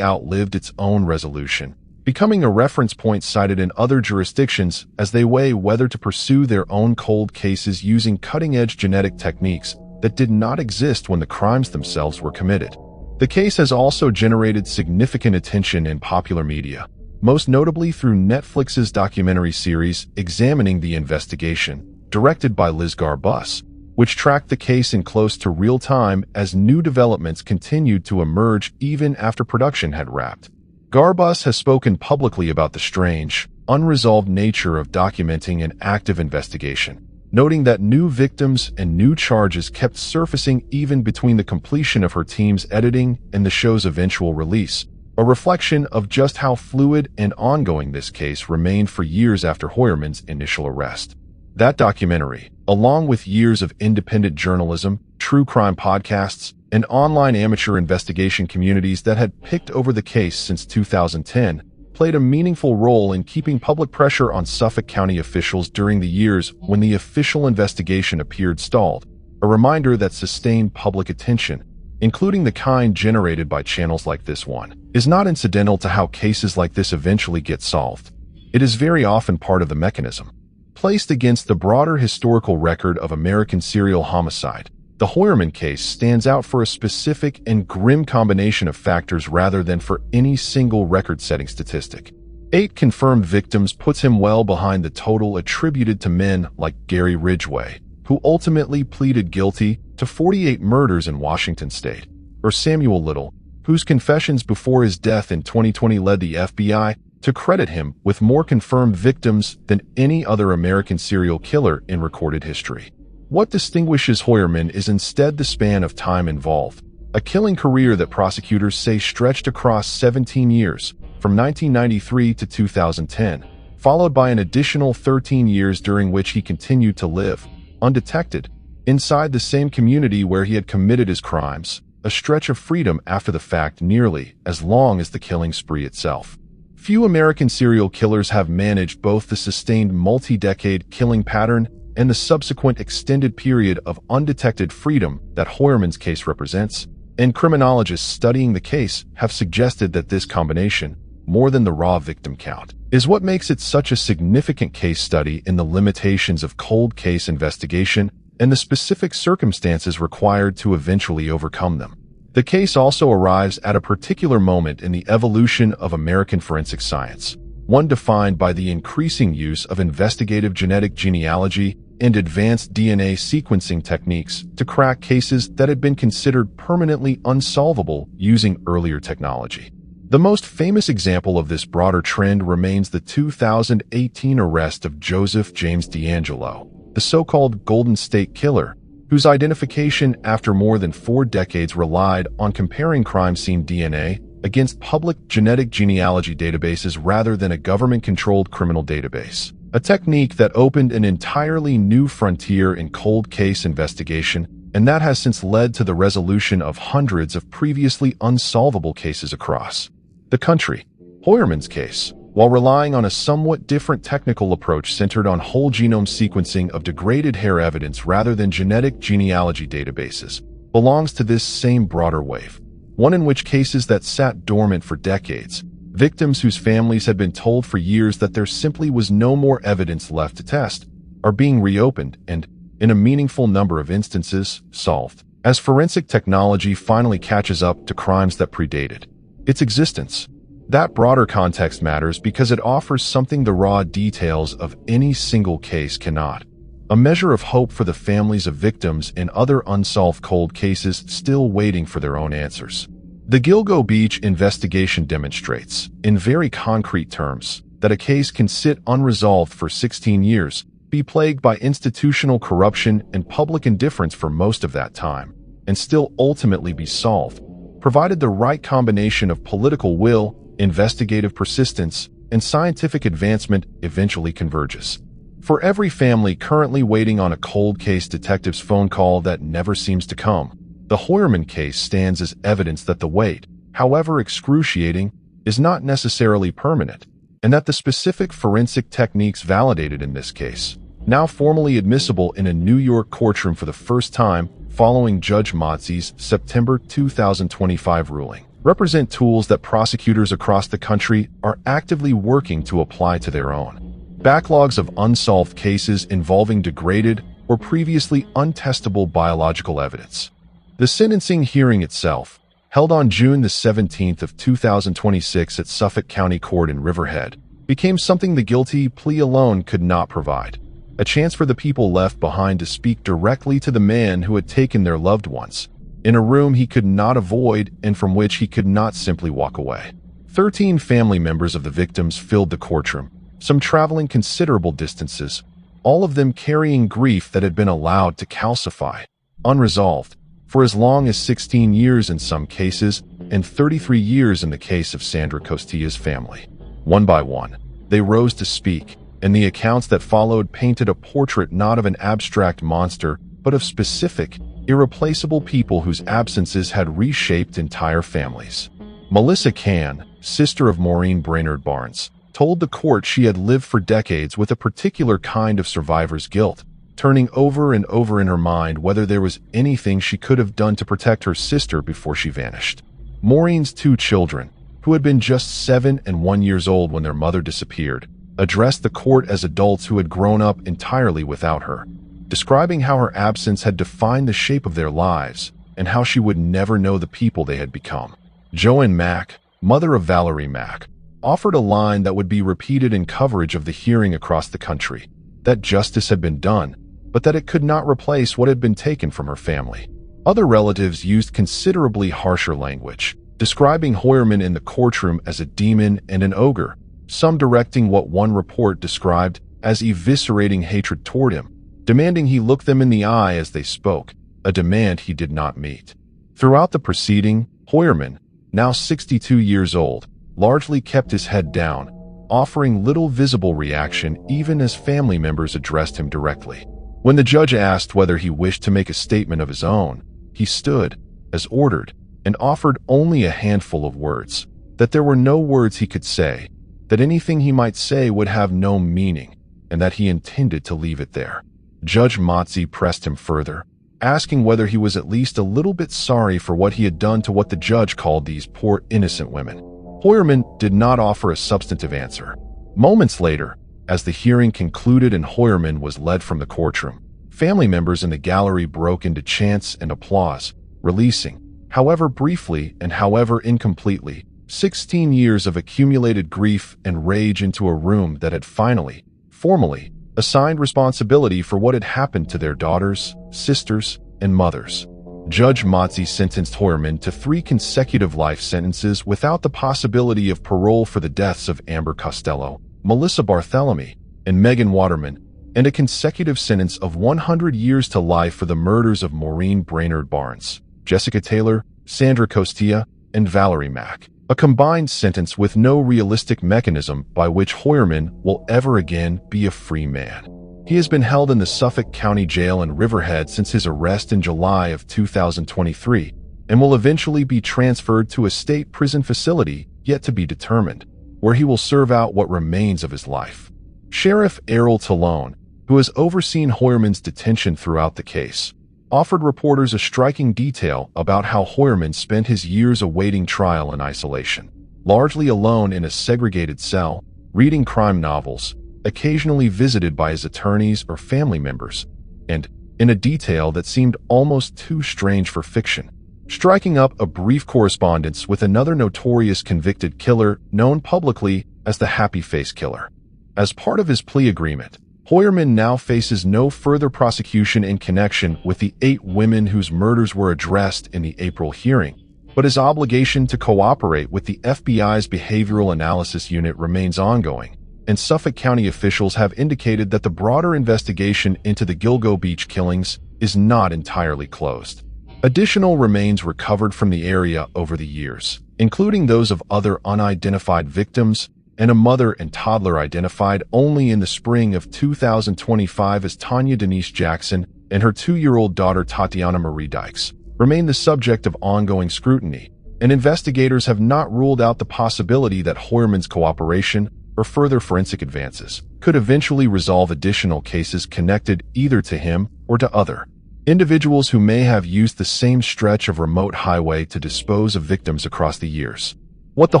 Speaker 2: outlived its own resolution, becoming a reference point cited in other jurisdictions as they weigh whether to pursue their own cold cases using cutting-edge genetic techniques that did not exist when the crimes themselves were committed. The case has also generated significant attention in popular media, most notably through Netflix's documentary series examining the investigation, directed by Liz Garbus, which tracked the case in close to real time as new developments continued to emerge even after production had wrapped. Garbus has spoken publicly about the strange, unresolved nature of documenting an active investigation, noting that new victims and new charges kept surfacing even between the completion of her team's editing and the show's eventual release, a reflection of just how fluid and ongoing this case remained for years after Heuermann's initial arrest. That documentary, along with years of independent journalism, true crime podcasts, and online amateur investigation communities that had picked over the case since 2010, played a meaningful role in keeping public pressure on Suffolk County officials during the years when the official investigation appeared stalled, a reminder that sustained public attention, including the kind generated by channels like this one, is not incidental to how cases like this eventually get solved. It is very often part of the mechanism. Placed against the broader historical record of American serial homicide, the Heuermann case stands out for a specific and grim combination of factors rather than for any single record-setting statistic. 8 confirmed victims puts him well behind the total attributed to men like Gary Ridgway, who ultimately pleaded guilty to 48 murders in Washington state, or Samuel Little, whose confessions before his death in 2020 led the FBI to credit him with more confirmed victims than any other American serial killer in recorded history. What distinguishes Heuermann is instead the span of time involved, a killing career that prosecutors say stretched across 17 years, from 1993 to 2010, followed by an additional 13 years during which he continued to live, undetected, inside the same community where he had committed his crimes, a stretch of freedom after the fact nearly as long as the killing spree itself. Few American serial killers have managed both the sustained multi-decade killing pattern and the subsequent extended period of undetected freedom that Heuermann's case represents, and criminologists studying the case have suggested that this combination, more than the raw victim count, is what makes it such a significant case study in the limitations of cold case investigation and the specific circumstances required to eventually overcome them. The case also arrives at a particular moment in the evolution of American forensic science, one defined by the increasing use of investigative genetic genealogy and advanced DNA sequencing techniques to crack cases that had been considered permanently unsolvable using earlier technology. The most famous example of this broader trend remains the 2018 arrest of Joseph James DeAngelo, the so-called Golden State Killer, whose identification after more than 4 decades relied on comparing crime scene DNA against public genetic genealogy databases rather than a government-controlled criminal database, a technique that opened an entirely new frontier in cold case investigation, and that has since led to the resolution of hundreds of previously unsolvable cases across the country. Heuermann's case, while relying on a somewhat different technical approach centered on whole genome sequencing of degraded hair evidence rather than genetic genealogy databases, belongs to this same broader wave, one in which cases that sat dormant for decades, victims whose families had been told for years that there simply was no more evidence left to test, are being reopened and, in a meaningful number of instances, solved, as forensic technology finally catches up to crimes that predated its existence. That broader context matters because it offers something the raw details of any single case cannot: a measure of hope for the families of victims and other unsolved cold cases still waiting for their own answers. The Gilgo Beach investigation demonstrates, in very concrete terms, that a case can sit unresolved for 16 years be plagued by institutional corruption and public indifference for most of that time, and still ultimately be solved, provided the right combination of political will, investigative persistence, and scientific advancement eventually converges. For every family currently waiting on a cold case detective's phone call that never seems to come, the Heuermann case stands as evidence that the wait, however excruciating, is not necessarily permanent, and that the specific forensic techniques validated in this case, now formally admissible in a New York courtroom for the first time following Judge Motzi's September 2025 ruling, represent tools that prosecutors across the country are actively working to apply to their own backlogs of unsolved cases involving degraded or previously untestable biological evidence. The sentencing hearing itself, held on June the 17th of 2026 at Suffolk County Court in Riverhead, became something the guilty plea alone could not provide. A chance for the people left behind to speak directly to the man who had taken their loved ones, in a room he could not avoid and from which he could not simply walk away. 13 family members of the victims filled the courtroom, some traveling considerable distances, all of them carrying grief that had been allowed to calcify, unresolved, for as long as 16 years in some cases and 33 years in the case of Sandra Costilla's family. One by one, they rose to speak, and the accounts that followed painted a portrait not of an abstract monster, but of specific, irreplaceable people whose absences had reshaped entire families. Melissa Cann, sister of Maureen Brainard-Barnes, told the court she had lived for decades with a particular kind of survivor's guilt, turning over and over in her mind whether there was anything she could have done to protect her sister before she vanished. Maureen's 2 children, who had been just 7 and 1 years old when their mother disappeared, addressed the court as adults who had grown up entirely without her, describing how her absence had defined the shape of their lives and how she would never know the people they had become. Joanne Mack, mother of Valerie Mack, offered a line that would be repeated in coverage of the hearing across the country, that justice had been done, but that it could not replace what had been taken from her family. Other relatives used considerably harsher language, describing Heuermann in the courtroom as a demon and an ogre, some directing what one report described as eviscerating hatred toward him, demanding he look them in the eye as they spoke, a demand he did not meet. Throughout the proceeding, Heuermann, now 62 years old, largely kept his head down, offering little visible reaction even as family members addressed him directly. When the judge asked whether he wished to make a statement of his own, he stood, as ordered, and offered only a handful of words, that there were no words he could say, that anything he might say would have no meaning, and that he intended to leave it there. Judge Motzi pressed him further, asking whether he was at least a little bit sorry for what he had done to what the judge called these poor innocent women. Heuermann did not offer a substantive answer. Moments later, as the hearing concluded and Heuermann was led from the courtroom, family members in the gallery broke into chants and applause, releasing, however briefly and however incompletely, 16 years of accumulated grief and rage into a room that had finally, formally, assigned responsibility for what had happened to their daughters, sisters, and mothers. Judge Motzi sentenced Heuermann to 3 consecutive life sentences without the possibility of parole for the deaths of Amber Costello, Melissa Barthelemy, and Megan Waterman, and a consecutive sentence of 100 years to life for the murders of Maureen Brainard-Barnes, Jessica Taylor, Sandra Costilla, and Valerie Mack, a combined sentence with no realistic mechanism by which Heuermann will ever again be a free man. He has been held in the Suffolk County Jail in Riverhead since his arrest in July of 2023, and will eventually be transferred to a state prison facility yet to be determined, where he will serve out what remains of his life. Sheriff Errol Talone, who has overseen Heuermann's detention throughout the case, offered reporters a striking detail about how Heuermann spent his years awaiting trial in isolation, largely alone in a segregated cell, reading crime novels, occasionally visited by his attorneys or family members, and, in a detail that seemed almost too strange for fiction, striking up a brief correspondence with another notorious convicted killer known publicly as the Happy Face Killer. As part of his plea agreement, Heuermann now faces no further prosecution in connection with the 8 women whose murders were addressed in the April hearing, but his obligation to cooperate with the FBI's Behavioral Analysis Unit remains ongoing, and Suffolk County officials have indicated that the broader investigation into the Gilgo Beach killings is not entirely closed. Additional remains recovered from the area over the years, including those of other unidentified victims and a mother and toddler identified only in the spring of 2025 as Tanya Denise Jackson and her 2-year-old daughter Tatiana Marie Dykes, remain the subject of ongoing scrutiny, and investigators have not ruled out the possibility that Heuermann's cooperation or further forensic advances could eventually resolve additional cases connected either to him or to other individuals who may have used the same stretch of remote highway to dispose of victims across the years. What the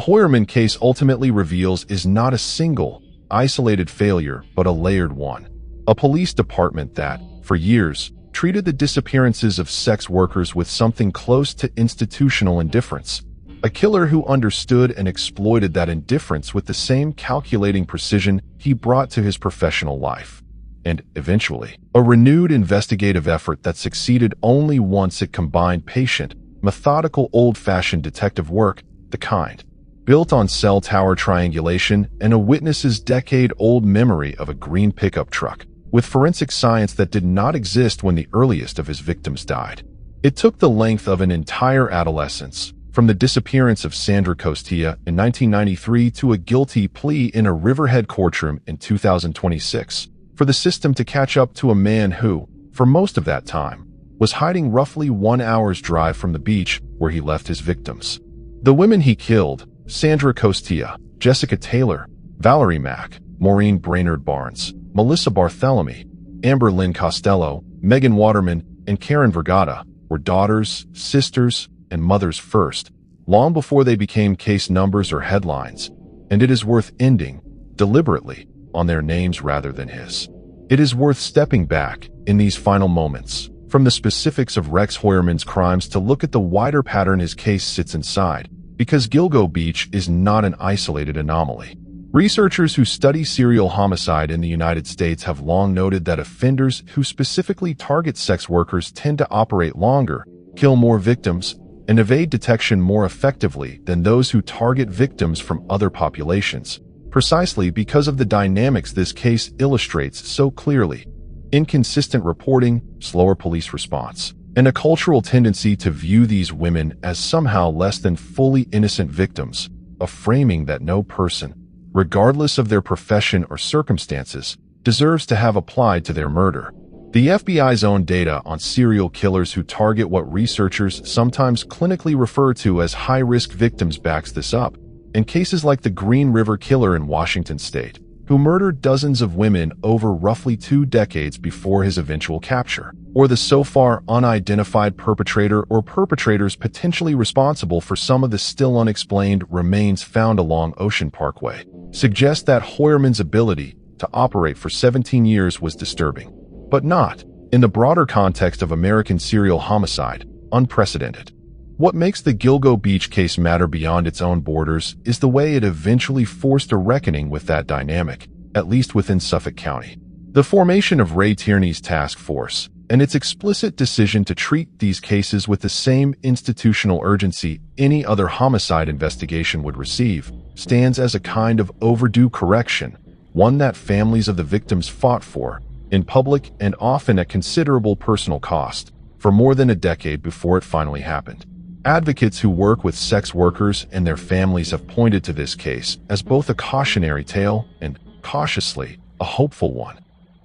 Speaker 2: Heuermann case ultimately reveals is not a single, isolated failure, but a layered one. A police department that, for years, treated the disappearances of sex workers with something close to institutional indifference. A killer who understood and exploited that indifference with the same calculating precision he brought to his professional life. And, eventually, a renewed investigative effort that succeeded only once it combined patient, methodical old-fashioned detective work, the kind built on cell tower triangulation and a witness's decade-old memory of a green pickup truck, with forensic science that did not exist when the earliest of his victims died. It took the length of an entire adolescence, from the disappearance of Sandra Costilla in 1993 to a guilty plea in a Riverhead courtroom in 2026, for the system to catch up to a man who, for most of that time, was hiding roughly 1 hour's drive from the beach where he left his victims. The women he killed, Sandra Costilla, Jessica Taylor, Valerie Mack, Maureen Brainard-Barnes, Melissa Barthelemy, Amber Lynn Costello, Megan Waterman, and Karen Vergata, were daughters, sisters, and mothers first, long before they became case numbers or headlines, and it is worth ending, deliberately, on their names rather than his. It is worth stepping back, in these final moments, from the specifics of Rex Heuermann's crimes to look at the wider pattern his case sits inside, because Gilgo Beach is not an isolated anomaly. Researchers who study serial homicide in the United States have long noted that offenders who specifically target sex workers tend to operate longer, kill more victims, and evade detection more effectively than those who target victims from other populations, precisely because of the dynamics this case illustrates so clearly: inconsistent reporting, slower police response, and a cultural tendency to view these women as somehow less than fully innocent victims, a framing that no person, regardless of their profession or circumstances, deserves to have applied to their murder. The FBI's own data on serial killers who target what researchers sometimes clinically refer to as high-risk victims backs this up. In cases like the Green River Killer in Washington state, who murdered dozens of women over roughly 2 decades before his eventual capture, or the so far unidentified perpetrator or perpetrators potentially responsible for some of the still unexplained remains found along Ocean Parkway, suggest that Heuermann's ability to operate for 17 years was disturbing, but not, in the broader context of American serial homicide, unprecedented. What makes the Gilgo Beach case matter beyond its own borders is the way it eventually forced a reckoning with that dynamic, at least within Suffolk County. The formation of Ray Tierney's task force, and its explicit decision to treat these cases with the same institutional urgency any other homicide investigation would receive, stands as a kind of overdue correction, one that families of the victims fought for, in public and often at considerable personal cost, for more than a decade before it finally happened. Advocates who work with sex workers and their families have pointed to this case as both a cautionary tale and, cautiously, a hopeful one.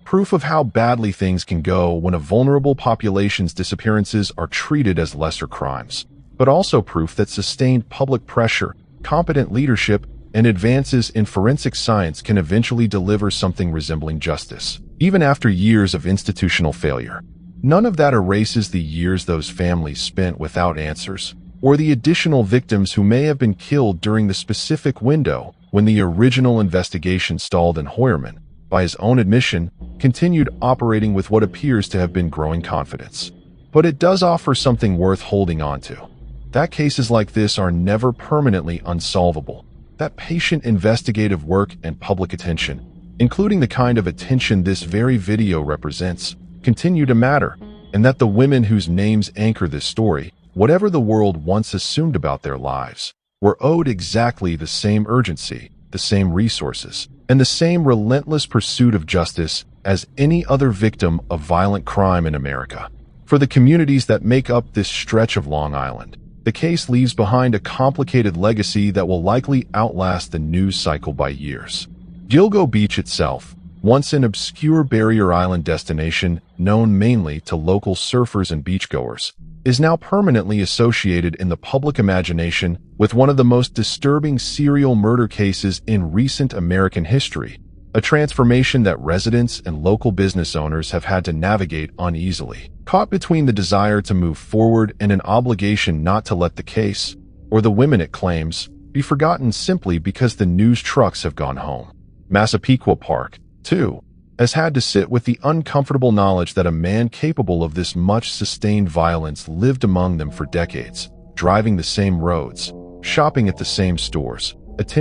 Speaker 2: Proof of how badly things can go when a vulnerable population's disappearances are treated as lesser crimes, but also proof that sustained public pressure, competent leadership, and advances in forensic science can eventually deliver something resembling justice, even after years of institutional failure. None of that erases the years those families spent without answers, or the additional victims who may have been killed during the specific window when the original investigation stalled and Heuermann, by his own admission, continued operating with what appears to have been growing confidence. But it does offer something worth holding on to. That cases like this are never permanently unsolvable. That patient investigative work and public attention, including the kind of attention this very video represents, continue to matter, and that the women whose names anchor this story, whatever the world once assumed about their lives, were owed exactly the same urgency, the same resources, and the same relentless pursuit of justice as any other victim of violent crime in America. For the communities that make up this stretch of Long Island, the case leaves behind a complicated legacy that will likely outlast the news cycle by years. Gilgo Beach itself, once an obscure barrier island destination known mainly to local surfers and beachgoers, is now permanently associated in the public imagination with one of the most disturbing serial murder cases in recent American history, a transformation that residents and local business owners have had to navigate uneasily, caught between the desire to move forward and an obligation not to let the case, or the women it claims, be forgotten simply because the news trucks have gone home. Massapequa Park, too, has had to sit with the uncomfortable knowledge that a man capable of this much sustained violence lived among them for decades, driving the same roads, shopping at the same stores, attending